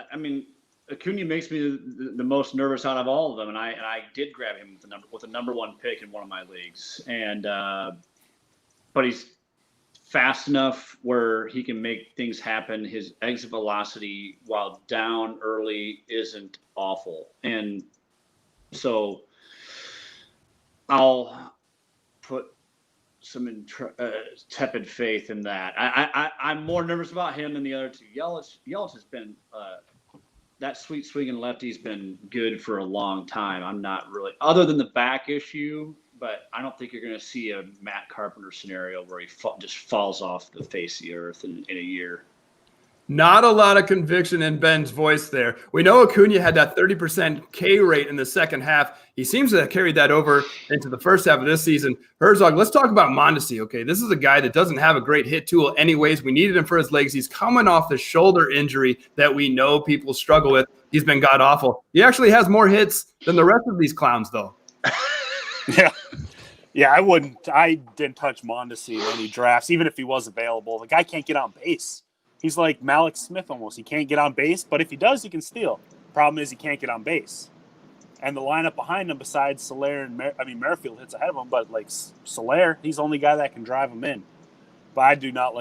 Acuna makes me the most nervous out of all of them, and I did grab him with the number one pick in one of my leagues, and but he's fast enough where he can make things happen. His exit velocity while down early isn't awful, and so I'll put some tepid faith in that. I'm more nervous about him than the other two. Yelich has been that sweet swinging lefty's been good for a long time. I'm not really, other than the back issue, but I don't think you're going to see a Matt Carpenter scenario where he just falls off the face of the earth in a year. Not a lot of conviction in Ben's voice there. We know Acuna had that 30% K rate in the second half. He seems to have carried that over into the first half of this season. Herzog, let's talk about Mondesi, okay? This is a guy that doesn't have a great hit tool anyways. We needed him for his legs. He's coming off the shoulder injury that we know people struggle with. He's been god-awful. He actually has more hits than the rest of these clowns, though. Yeah, I didn't touch Mondesi in any drafts, even if he was available. The guy can't get on base. He's like Malik Smith almost. He can't get on base, but if he does, he can steal. Problem is he can't get on base. And the lineup behind him, besides Soler and Merrifield hits ahead of him, but like Soler, he's the only guy that can drive him in. But I don't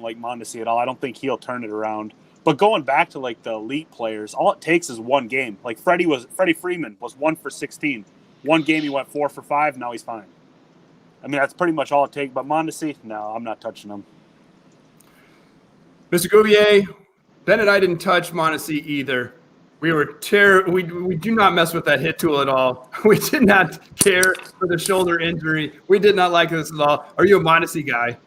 like Mondesi at all. I don't think he'll turn it around. But going back to like the elite players, all it takes is one game. Like Freddie Freeman was 1 for 16. One game he went 4 for 5. Now he's fine. I mean, that's pretty much all it takes. But Mondesi, no, I'm not touching him. Mr. Govier, Ben and I didn't touch Mondesi either. We were we do not mess with that hit tool at all. We did not care for the shoulder injury. We did not like this at all. Are you a Mondesi guy?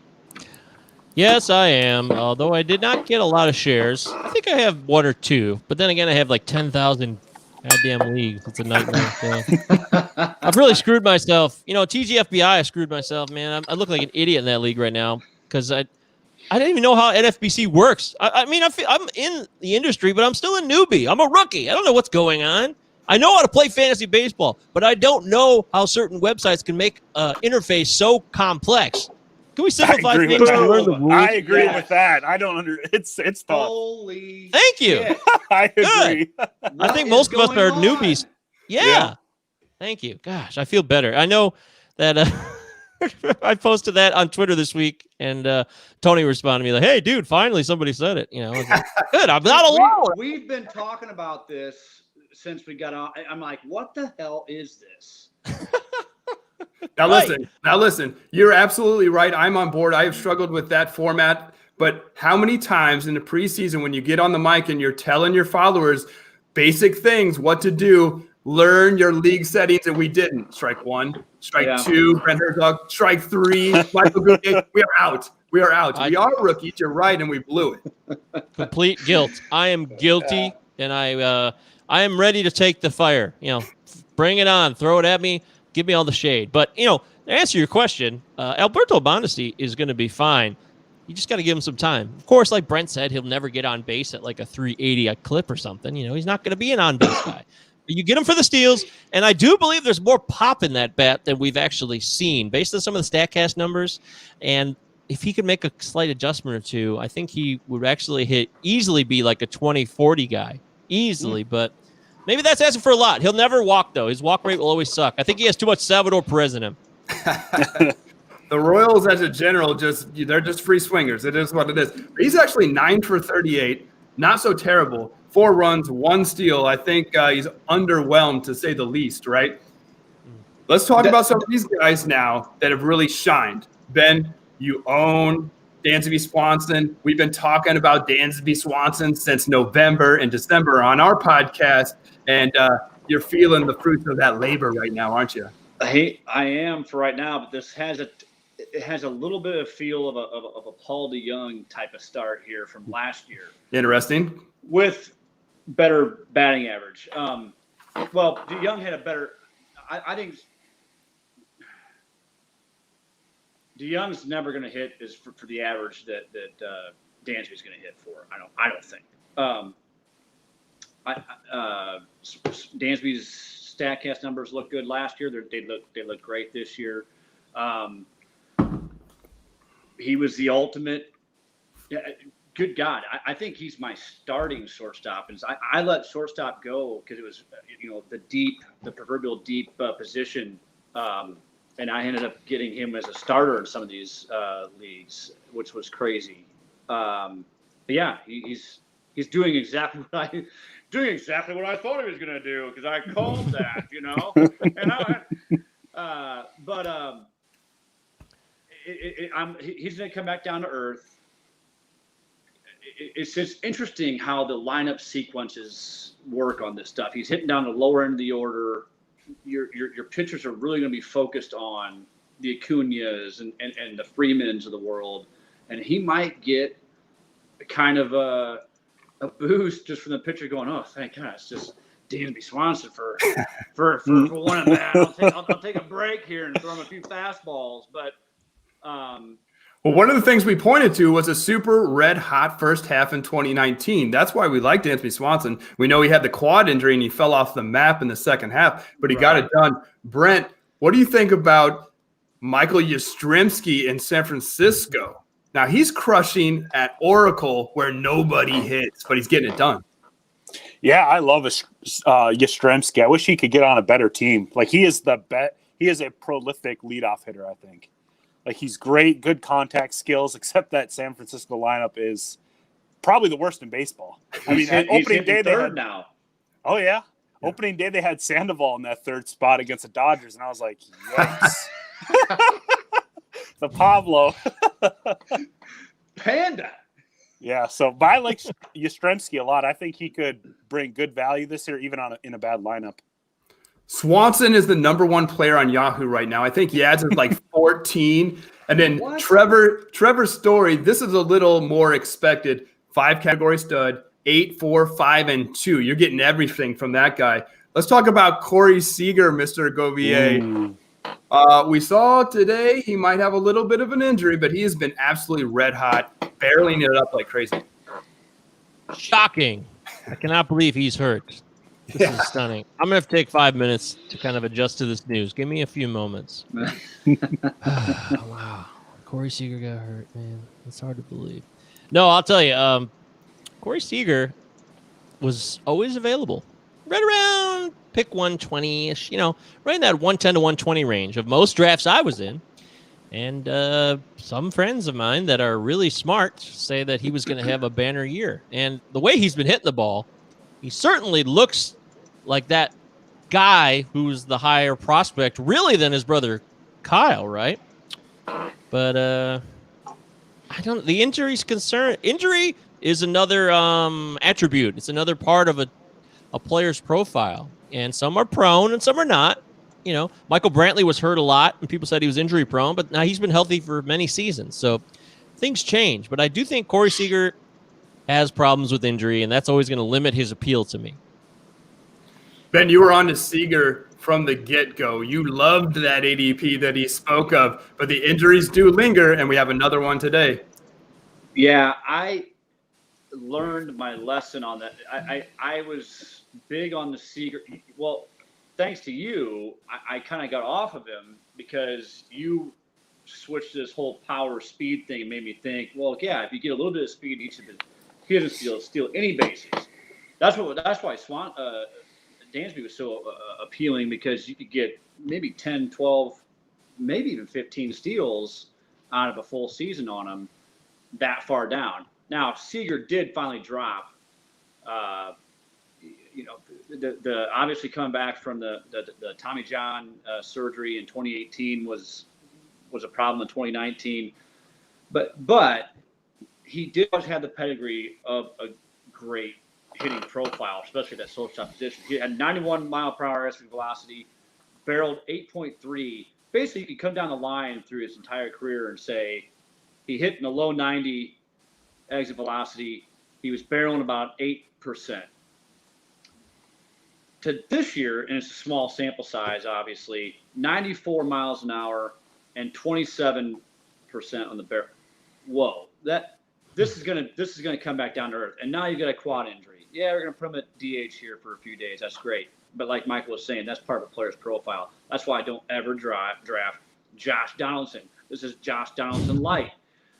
Yes, I am. Although I did not get a lot of shares. I think I have 1 or 2. But then again, I have like 10,000 goddamn leagues. It's a nightmare. So. I've really screwed myself. You know, TGFBI, I screwed myself, man. I look like an idiot in that league right now because I didn't even know how NFBC works. I mean, I'm in the industry, but I'm still a newbie. I'm a rookie. I don't know what's going on. I know how to play fantasy baseball, but I don't know how certain websites can make interface so complex. Can we simplify things and learn the rules? I agree with that. I don't it's tough. Holy Thank you. shit. I agree. I think most of us are newbies. Yeah. Thank you. Gosh, I feel better. I know that I posted that on Twitter this week, and Tony responded to me like, "Hey, dude, finally somebody said it." You know, I was like, good. I'm not alone. We've been talking about this since we got on. I'm like, what the hell is this? Now listen. You're absolutely right. I'm on board. I have struggled with that format. But how many times in the preseason when you get on the mic and you're telling your followers basic things, what to do, learn your league settings, and we didn't. Strike 1, strike 2, Brent Herzog, strike 3, Michael Govier. We are out. We are rookies. You're right, and we blew it. Complete guilt. I am guilty, and I am ready to take the fire. You know, bring it on. Throw it at me. Give me all the shade. But, you know, to answer your question, Alberto Mondesi is going to be fine. You just got to give him some time. Of course, like Brent said, he'll never get on base at like a 380 a clip or something. You know, he's not going to be an on-base guy. But you get him for the steals, and I do believe there's more pop in that bat than we've actually seen based on some of the StatCast numbers. And if he could make a slight adjustment or two, I think he would actually easily be like a 20-40 guy. Easily, but maybe that's asking for a lot. He'll never walk, though. His walk rate will always suck. I think he has too much Salvador Perez in him. The Royals, as a general, they're just free swingers. It is what it is. He's actually 9 for 38. Not so terrible. 4 runs, 1 steal. I think he's underwhelmed, to say the least, right? Let's talk about some of these guys now that have really shined. Ben, you own Dansby Swanson. We've been talking about Dansby Swanson since November and December on our podcast, and you're feeling the fruits of that labor right now, aren't you? I am for right now, but this has a little bit of feel of a Paul DeYoung type of start here from last year. Interesting. With better batting average. Well, DeYoung had a better. I think DeYoung's never going to hit is for the average that Dansby's going to hit for. I don't think. Dansby's StatCast numbers look good last year. They look great this year. He was the ultimate. good God, I think he's my starting shortstop. And I let shortstop go because it was, the proverbial deep position. And I ended up getting him as a starter in some of these leagues, which was crazy. But yeah, he's doing exactly what I thought he was going to do because I called that, And he's going to come back down to earth. It's just interesting how the lineup sequences work on this stuff. He's hitting down the lower end of the order. Your pitchers are really going to be focused on the Acuñas and the Freemans of the world, and he might get kind of a boost just from the pitcher going, "Oh, thank God, it's just Dansby Swanson for one at bat. I'll take a break here and throw him a few fastballs." But well, one of the things we pointed to was a super red-hot first half in 2019. That's why we liked Dansby Swanson. We know he had the quad injury and he fell off the map in the second half, but he got it done. Brent, what do you think about Michael Yastrzemski in San Francisco? Now, he's crushing at Oracle where nobody hits, but he's getting it done. Yeah, I love Yastrzemski. I wish he could get on a better team. Like, he is he is a prolific leadoff hitter, I think. Like, he's great, good contact skills, except that San Francisco lineup is probably the worst in baseball. I mean, at opening day they had now. Oh yeah. Opening day they had Sandoval in that third spot against the Dodgers, and I was like, yikes. The Pablo. Panda. Yeah, but I like Yastrzemski a lot. I think he could bring good value this year, even in a bad lineup. Swanson is the number one player on Yahoo right now. I think Yads is like 14. And then Trevor Story, this is a little more expected. 5 category stud, 8, 4, 5, and 2. You're getting everything from that guy. Let's talk about Corey Seager, Mr. Govier. We saw today he might have a little bit of an injury, but he has been absolutely red hot, barreling it up like crazy. Shocking. I cannot believe he's hurt. This is stunning. I'm going to have to take 5 minutes to kind of adjust to this news. Give me a few moments. Wow. Corey Seager got hurt, man. It's hard to believe. No, I'll tell you. Corey Seager was always available. Right around pick 120-ish, right in that 110 to 120 range of most drafts I was in. And some friends of mine that are really smart say that he was going to have a banner year. And the way he's been hitting the ball, he certainly looks like that guy who's the higher prospect, really, than his brother Kyle, right? But the injury's concern. Injury is another attribute. It's another part of a player's profile. And some are prone and some are not. Michael Brantley was hurt a lot, and people said he was injury prone, but now he's been healthy for many seasons. So things change. But I do think Corey Seager has problems with injury, and that's always going to limit his appeal to me. Ben, you were on to Seager from the get-go. You loved that ADP that he spoke of, but the injuries do linger, and we have another one today. Yeah, I learned my lesson on that. I was big on the Seager. Well, thanks to you, I kind of got off of him because you switched to this whole power speed thing and made me think, well, yeah, if you get a little bit of speed, he doesn't steal any bases. That's why Dansby was so appealing, because you could get maybe 10, 12, maybe even 15 steals out of a full season on him that far down. Now, Seager did finally drop. The obviously coming back from the Tommy John surgery in 2018 was a problem in 2019, but he did have the pedigree of a great hitting profile, especially that shortstop position. He had 91 mile per hour exit velocity, barreled 8.3. Basically, you could come down the line through his entire career and say he hit in the low 90 exit velocity. He was barreling about 8%. To this year, and it's a small sample size, obviously, 94 miles an hour and 27% on the barrel. Whoa, this is gonna come back down to earth. And now you got a quad injury. Yeah, we're gonna put him at DH here for a few days. That's great. But like Michael was saying, that's part of a player's profile. That's why I don't ever draft Josh Donaldson. This is Josh Donaldson light.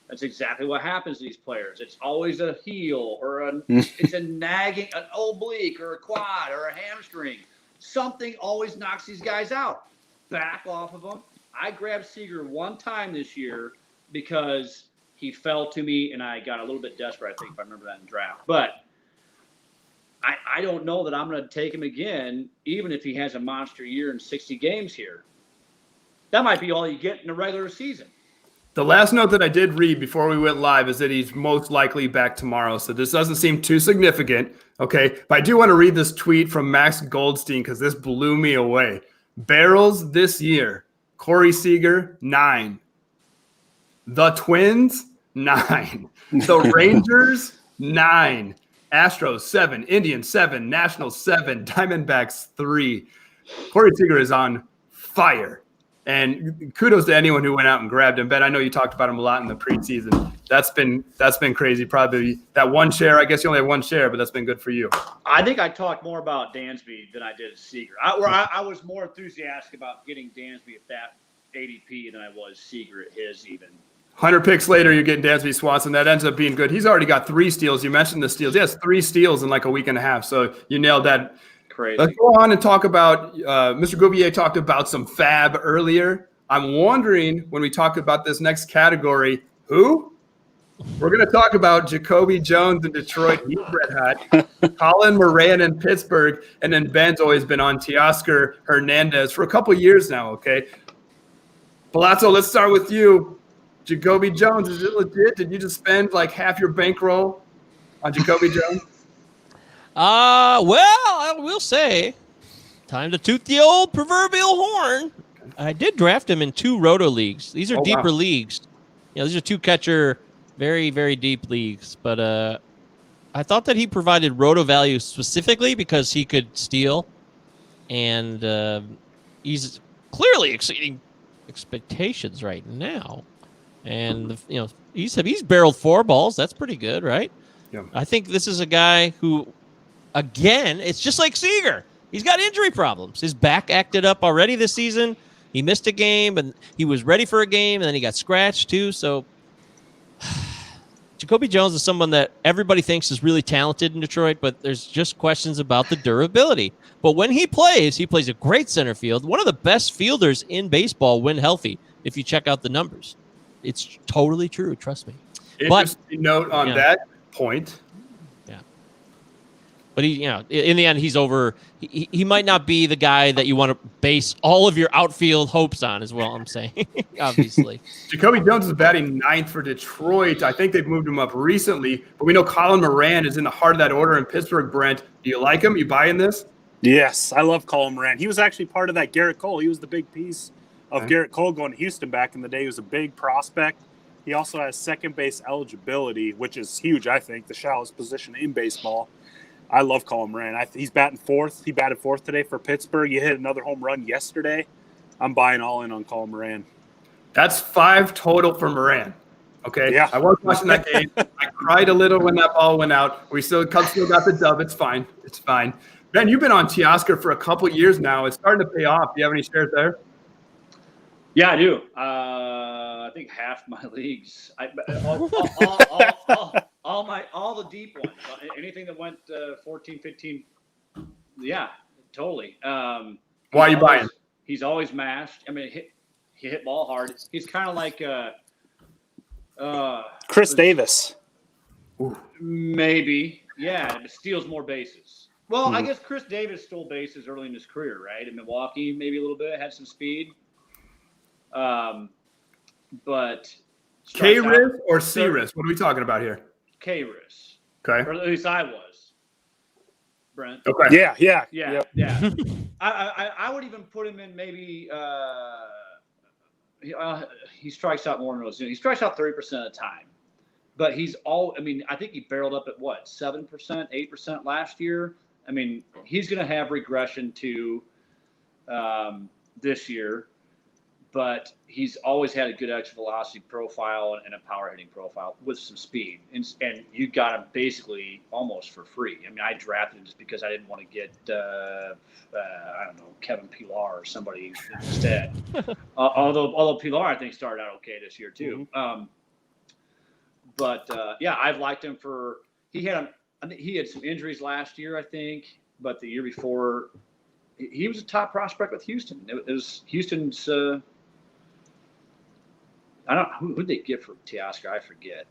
That's exactly what happens to these players. It's always a heel or it's a nagging, an oblique or a quad or a hamstring. Something always knocks these guys out. Back off of them. I grabbed Seager one time this year because he fell to me and I got a little bit desperate, I think, if I remember that in the draft. But I don't know that I'm going to take him again, even if he has a monster year and 60 games here. That might be all you get in a regular season. The last note that I did read before we went live is that he's most likely back tomorrow. So this doesn't seem too significant. Okay. But I do want to read this tweet from Max Goldstein because this blew me away. Barrels this year. Corey Seager, 9. The Twins, 9. The Rangers, 9. Astros, 7. Indians, 7. Nationals, 7. Diamondbacks, 3. Corey Seager is on fire. And kudos to anyone who went out and grabbed him. Ben, I know you talked about him a lot in the preseason. That's been crazy. Probably that one share. I guess you only have one share, but that's been good for you. I think I talked more about Dansby than I did Seager. I was more enthusiastic about getting Dansby at that ADP than I was Seager at his even. 100 picks later, you're getting Dansby Swanson. That ends up being good. He's already got 3 steals. You mentioned the steals. He has 3 steals in like a week and a half. So you nailed that. Crazy. Let's go on and talk about Mr. Govier talked about some fab earlier. I'm wondering when we talk about this next category, who? We're going to talk about Jacoby Jones in Detroit. He's red hot. Colin Moran in Pittsburgh. And then Ben's always been on Teoscar Hernandez for a couple years now, okay? Pallazzo, let's start with you. Jacoby Jones, is it legit? Did you just spend like half your bankroll on Jacoby Jones? Well, I will say, time to toot the old proverbial horn. I did draft him in 2 roto leagues. These are deeper leagues. You know, these are 2 catcher, very, very deep leagues. But I thought that he provided roto value specifically because he could steal, and he's clearly exceeding expectations right now. And he's barreled 4 balls. That's pretty good, right? Yeah. I think this is a guy who, again, it's just like Seager. He's got injury problems. His back acted up already this season. He missed a game, and he was ready for a game, and then he got scratched too. So Jacoby Jones is someone that everybody thinks is really talented in Detroit, but there's just questions about the durability. But when he plays a great center field. One of the best fielders in baseball when healthy, if you check out the numbers. It's totally true. Trust me. Interesting note on that point. Yeah. But in the end, he's over. He might not be the guy that you want to base all of your outfield hopes on, is what I'm saying, obviously. Jacoby Jones is batting 9th for Detroit. I think they've moved him up recently, but we know Colin Moran is in the heart of that order in Pittsburgh. Brent, do you like him? You buying this? Yes, I love Colin Moran. He was actually part of that Garrett Cole. He was the big piece of Garrett Cole going to Houston back in the day. He was a big prospect. He also has second base eligibility, which is huge, I think, the shallowest position in baseball. I love Colin Moran. He's batting 4th. He batted 4th today for Pittsburgh. He hit another home run yesterday. I'm buying all in on Colin Moran. That's 5 total for Moran. Okay. Yeah. I was watching that game. I cried a little when that ball went out. Cubs still got the dub. It's fine. It's fine. Ben, you've been on Teoscar for a couple years now. It's starting to pay off. Do you have any shares there? Yeah, I do. I think half my leagues. All the deep ones. Anything that went 14, 15. Yeah, totally. Why are you buying? He's always mashed. I mean, he hit ball hard. He's kind of like Chris Davis. Maybe. Yeah, but steals more bases. Well, I guess Chris Davis stole bases early in his career, right? In Milwaukee, maybe a little bit, had some speed. But K-Riss or C-Riss? What are we talking about here? K-Riss. Okay. Or at least I was. Brent. Okay. Yeah. Yep. Yeah. I would even put him in maybe he strikes out more than those. He strikes out 30% of the time. But I think he barreled up at what, 7%, 8% last year. I mean, he's going to have regression to this year. But he's always had a good exit velocity profile and a power hitting profile with some speed. And you got him basically almost for free. I mean, I drafted him just because I didn't want to get, I don't know, Kevin Pillar or somebody instead. Although Pillar, I think, started out okay this year too. But yeah, I've liked him for. He had some injuries last year, I think, but the year before, he was a top prospect with Houston. It was Houston's. I don't know who'd they get for Teoscar. I forget.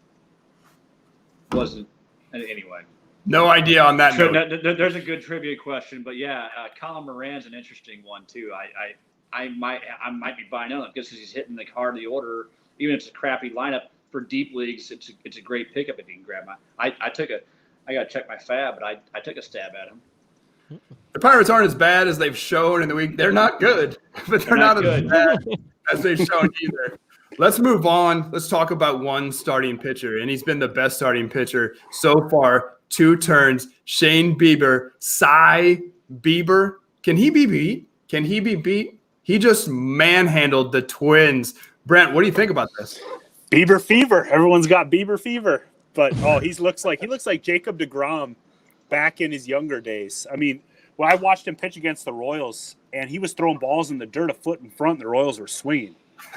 Wasn't anyway. No idea on that So note. there's a good trivia question, but yeah, Colin Moran's an interesting one too. I might be buying on him because he's hitting the hard of the order, even if it's a crappy lineup for deep leagues. It's a great pickup if you can grab him. I got to check my fab, but I took a stab at him. The Pirates aren't as bad as they've shown in the week. They're not good, but they're not as bad as they've shown either. Let's move on. Let's talk about one starting pitcher, and he's been the best starting pitcher so far. 2 turns. Shane Bieber. Cy Bieber. Can he be beat? Can he be beat? He just manhandled the Twins. Brent, what do you think about this? Bieber fever. Everyone's got Bieber fever. But he looks like Jacob deGrom back in his younger days. I mean, when I watched him pitch against the Royals, and he was throwing balls in the dirt a foot in front, and the Royals were swinging.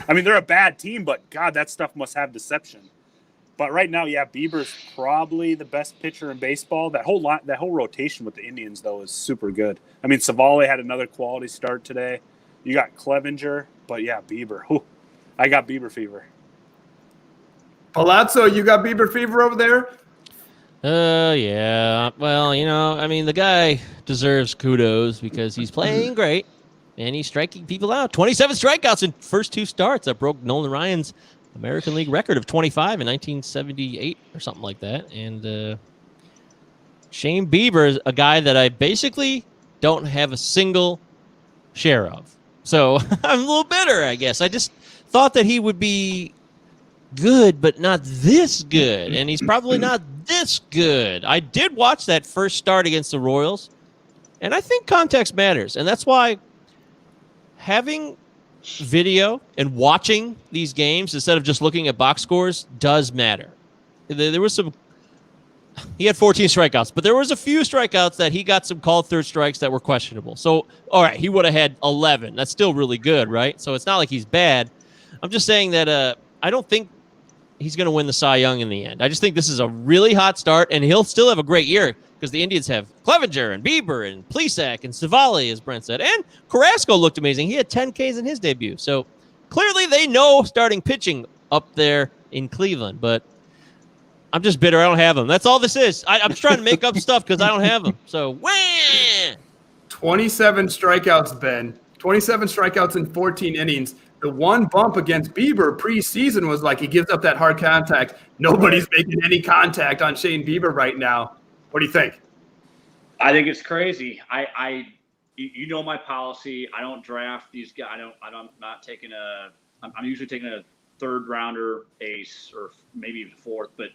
I mean, they're a bad team, but God, that stuff must have deception. But right now, yeah, Bieber's probably the best pitcher in baseball. That whole rotation with the Indians, though, is super good. I mean, Savale had another quality start today. You got Clevenger, but yeah, Bieber. Ooh, I got Bieber fever. Palazzo, you got Bieber fever over there? Yeah. Well, I mean, the guy deserves kudos because he's playing great and he's striking people out. 27 strikeouts in first 2 starts. That broke Nolan Ryan's American League record of 25 in 1978 or something like that. And Shane Bieber is a guy that I basically don't have a single share of. So I'm a little bitter, I guess. I just thought that he would be good, but not this good. And he's probably not this good. I did watch that first start against the Royals, and I think context matters. And that's why having video and watching these games instead of just looking at box scores does matter. There was he had 14 strikeouts, but there was a few strikeouts that he got some called third strikes that were questionable. So, all right, he would have had 11. That's still really good, right? So it's not like he's bad. I'm just saying that I don't think he's going to win the Cy Young in the end. I just think this is a really hot start, and he'll still have a great year because the Indians have Clevenger and Bieber and Plesac and Savale, as Brent said. And Carrasco looked amazing. He had 10 Ks in his debut. So clearly they know starting pitching up there in Cleveland, but I'm just bitter I don't have him. That's all this is. I'm just trying to make up stuff because I don't have him. So, wah! 27 strikeouts, Ben. 27 strikeouts in 14 innings. The one bump against Bieber preseason was like he gives up that hard contact. Nobody's making any contact on Shane Bieber right now. What do you think? I think it's crazy. You know my policy. I don't draft these guys. I'm usually taking a 3rd rounder, ace, or maybe even 4th, but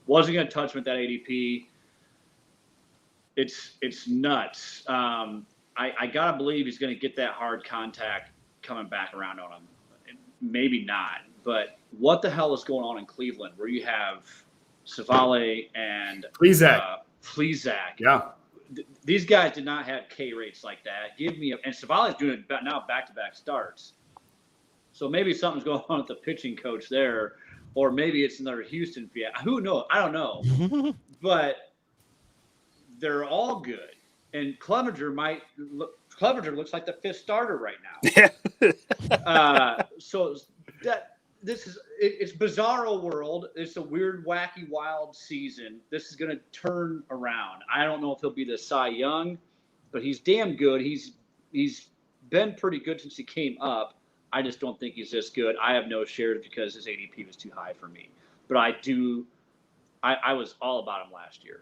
wasn't going to touch him at that ADP. It's nuts. I gotta believe he's going to get that hard contact coming back around on him. Maybe not, but what the hell is going on in Cleveland where you have Savale and Plesac? Yeah. These guys did not have K rates like that. And Savale's doing it now back-to-back starts. So maybe something's going on with the pitching coach there, or maybe it's another Houston fiasco. Who knows? I don't know. But they're all good. And Clevenger looks like the 5th starter right now. So it's bizarro world. It's a weird, wacky, wild season. This is going to turn around. I don't know if he'll be the Cy Young, but he's damn good. He's been pretty good since he came up. I just don't think he's this good. I have no shares because his ADP was too high for me. But I was all about him last year.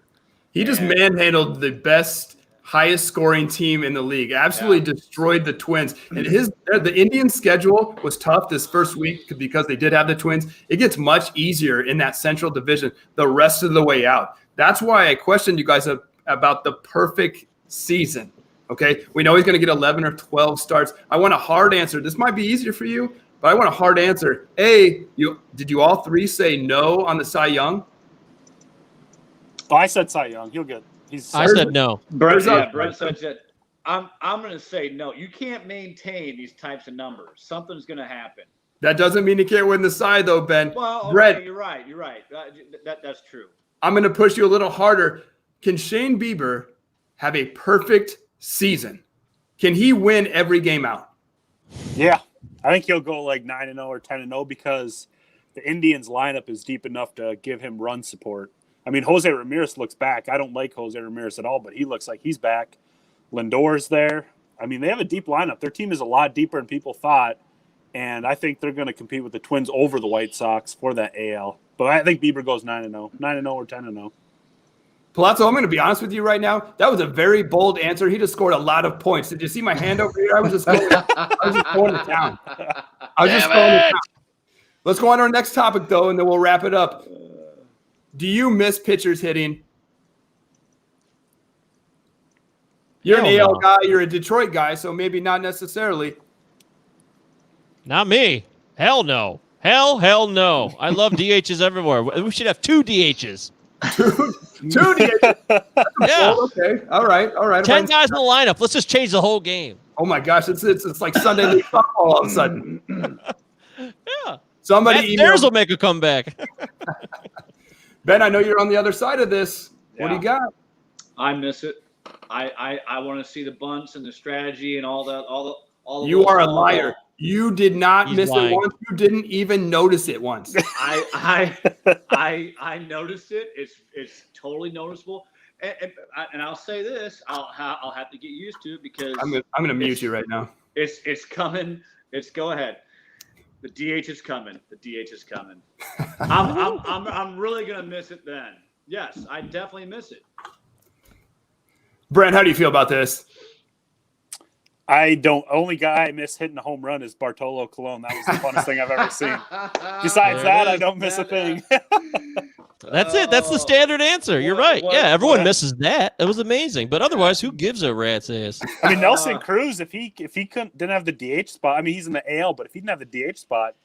He just manhandled the best, highest scoring team in the league. Absolutely destroyed the Twins. And the Indians' schedule was tough this first week because they did have the Twins. It gets much easier in that Central Division the rest of the way out. That's why I questioned you guys about the perfect season. Okay, we know he's going to get 11 or 12 starts. I want a hard answer. This might be easier for you, but I want a hard answer. Did you all 3 say no on the Cy Young? Oh, I said Cy Young. He'll get. I said no. Brent said that. I'm going to say no. You can't maintain these types of numbers. Something's going to happen. That doesn't mean he can't win the side, though, Ben. Well, okay, Brett, you're right. That's true. I'm going to push you a little harder. Can Shane Bieber have a perfect season? Can he win every game out? Yeah, I think he'll go like 9-0 or 10-0 because the Indians lineup is deep enough to give him run support. I mean, Jose Ramirez looks back. I don't like Jose Ramirez at all, but he looks like he's back. Lindor's there. I mean, they have a deep lineup. Their team is a lot deeper than people thought, and I think they're going to compete with the Twins over the White Sox for that AL. But I think Bieber goes 9-0, 9-0 or 10-0. Palazzo, I'm going to be honest with you right now. That was a very bold answer. He just scored a lot of points. Did you see my hand over here? I was just going to town. Let's go on to our next topic, though, and then we'll wrap it up. Do you miss pitchers hitting? You're an AL guy. You're a Detroit guy, so maybe not necessarily. Not me. Hell no. Hell no. I love DHs everywhere. We should have 2 DHs. Two DHs. Yeah. Okay. All right. 10 guys in the lineup. Let's just change the whole game. Oh my gosh, it's like Sunday League football all of a sudden. Yeah. Somebody Stairs will make a comeback. Ben, I know you're on the other side of this. Yeah. What do you got? I miss it. I want to see the bunts and the strategy and all the. You are a liar. You did not miss lying. it once. You didn't even notice it once. I noticed it. It's totally noticeable. And I'll say this. I'll have to get used to it because I'm gonna mute you right now. It's coming. Go ahead. The DH is coming. I'm really gonna miss it then. Yes, I definitely miss it. Brent, how do you feel about this? I don't. Only guy I miss hitting a home run is Bartolo Colon. That was the funnest thing I've ever seen. Besides that, I don't miss a thing. That's it. That's the standard answer. You're right. Yeah, everyone misses that. It was amazing. But otherwise, who gives a rat's ass? I mean, Nelson Cruz, if he didn't have the DH spot, I mean, he's in the AL, but if he didn't have the DH spot,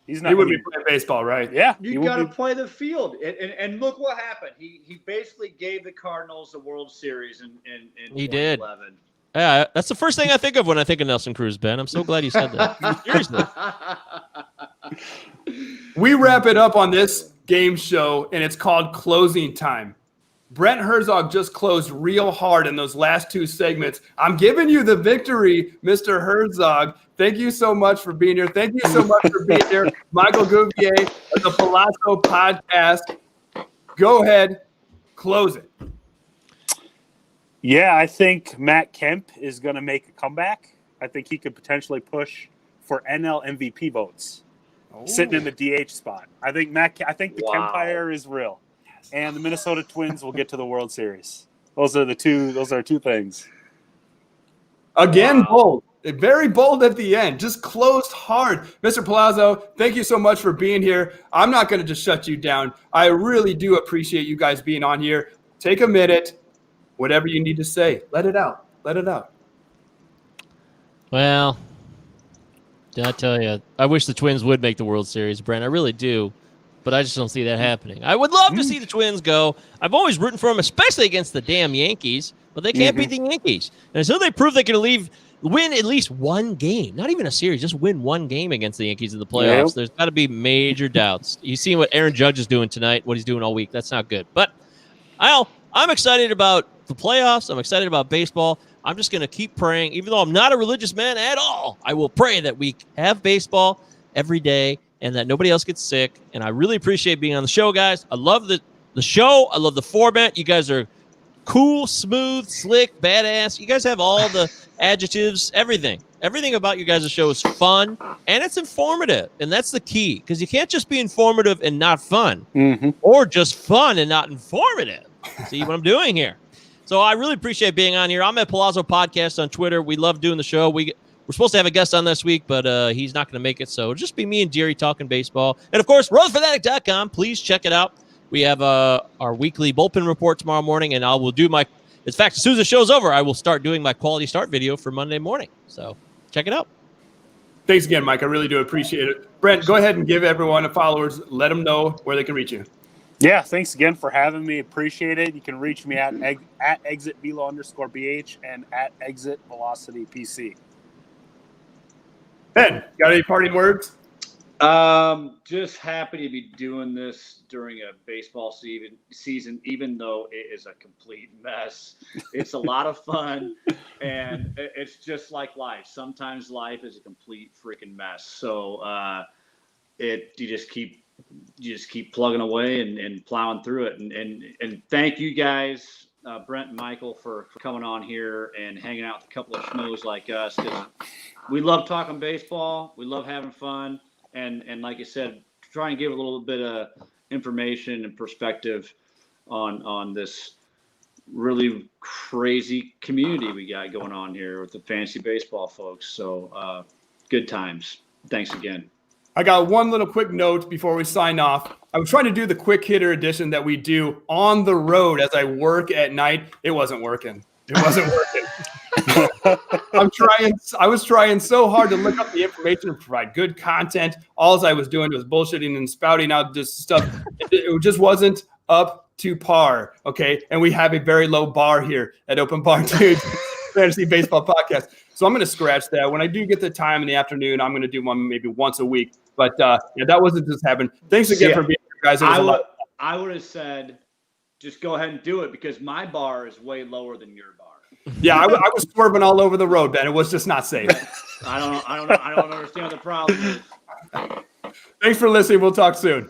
he's not. He wouldn't be playing baseball, right? Yeah, you got to play the field, and look what happened. He basically gave the Cardinals the World Series in He 2011. did. Yeah, that's the first thing I think of when I think of Nelson Cruz, Ben. I'm so glad you said that. Seriously. We wrap it up on this game show, and it's called Closing Time. Brent Herzog just closed real hard in those last 2 segments. I'm giving you the victory, Mr. Herzog. Thank you so much for being here. Thank you so much for being here, Michael Govier of the Pallazzo Podcast. Go ahead, close it. Yeah, I think Matt Kemp is going to make a comeback. I think he could potentially push for NL MVP votes, sitting in the DH spot. I think the Kempire is real, and the Minnesota Twins will get to the World Series. Those are two things. Again, bold. Very bold at the end. Just closed hard. Mr. Pallazzo, thank you so much for being here. I'm not going to just shut you down. I really do appreciate you guys being on here. Take a minute. Whatever you need to say, let it out. Well, did I tell you? I wish the Twins would make the World Series, Brent. I really do, but I just don't see that happening. I would love to see the Twins go. I've always rooting for them, especially against the damn Yankees, but they can't beat the Yankees. And until they prove they can win at least one game, not even a series, just win one game against the Yankees in the playoffs, there's got to be major doubts. You see what Aaron Judge is doing tonight, what he's doing all week. That's not good. But I'm excited about the playoffs. I'm excited about baseball. I'm just going to keep praying. Even though I'm not a religious man at all, I will pray that we have baseball every day and that nobody else gets sick. And I really appreciate being on the show, guys. I love the show. I love the format. You guys are cool, smooth, slick, badass. You guys have all the adjectives, everything. Everything about you guys' show is fun, and it's informative. And that's the key, because you can't just be informative and not fun, or just fun and not informative. See what I'm doing here? So I really appreciate being on here. I'm at Pallazzo Podcast on Twitter. We love doing the show. We're supposed to have a guest on this week, but he's not going to make it. So it'll just be me and Jerry talking baseball. And, of course, RoseFanatic.com. Please check it out. We have our weekly bullpen report tomorrow morning, and I will do my – in fact, as soon as the show's over, I will start doing my quality start video for Monday morning. So check it out. Thanks again, Mike. I really do appreciate it. Brent, go ahead and give everyone followers, let them know where they can reach you. Yeah, thanks again for having me. Appreciate it. You can reach me at exit_BH and at exit velocity PC. Ben, got any parting words? Just happy to be doing this during a baseball season, even though it is a complete mess. It's a lot of fun, and it's just like life. Sometimes life is a complete freaking mess. So you just keep plugging away and plowing through it. And thank you guys, Brent and Michael, for coming on here and hanging out with a couple of schmoes like us, because we love talking baseball. We love having fun. And like I said, try and give a little bit of information and perspective on this really crazy community we got going on here with the fantasy baseball folks. So good times. Thanks again. I got one little quick note before we sign off. I was trying to do the quick hitter edition that we do on the road as I work at night. It wasn't working. I was trying so hard to look up the information and provide good content. All I was doing was bullshitting and spouting out just stuff. It just wasn't up to par. Okay. And we have a very low bar here at Open Bar Dudes Fantasy Baseball Podcast. So I'm going to scratch that. When I do get the time in the afternoon, I'm going to do one maybe once a week. But that wasn't just happening. Thanks again for being here, guys. I would have said, just go ahead and do it, because my bar is way lower than your bar. Yeah, I was swerving all over the road, Ben. It was just not safe. I don't understand what the problem is. Thanks for listening. We'll talk soon.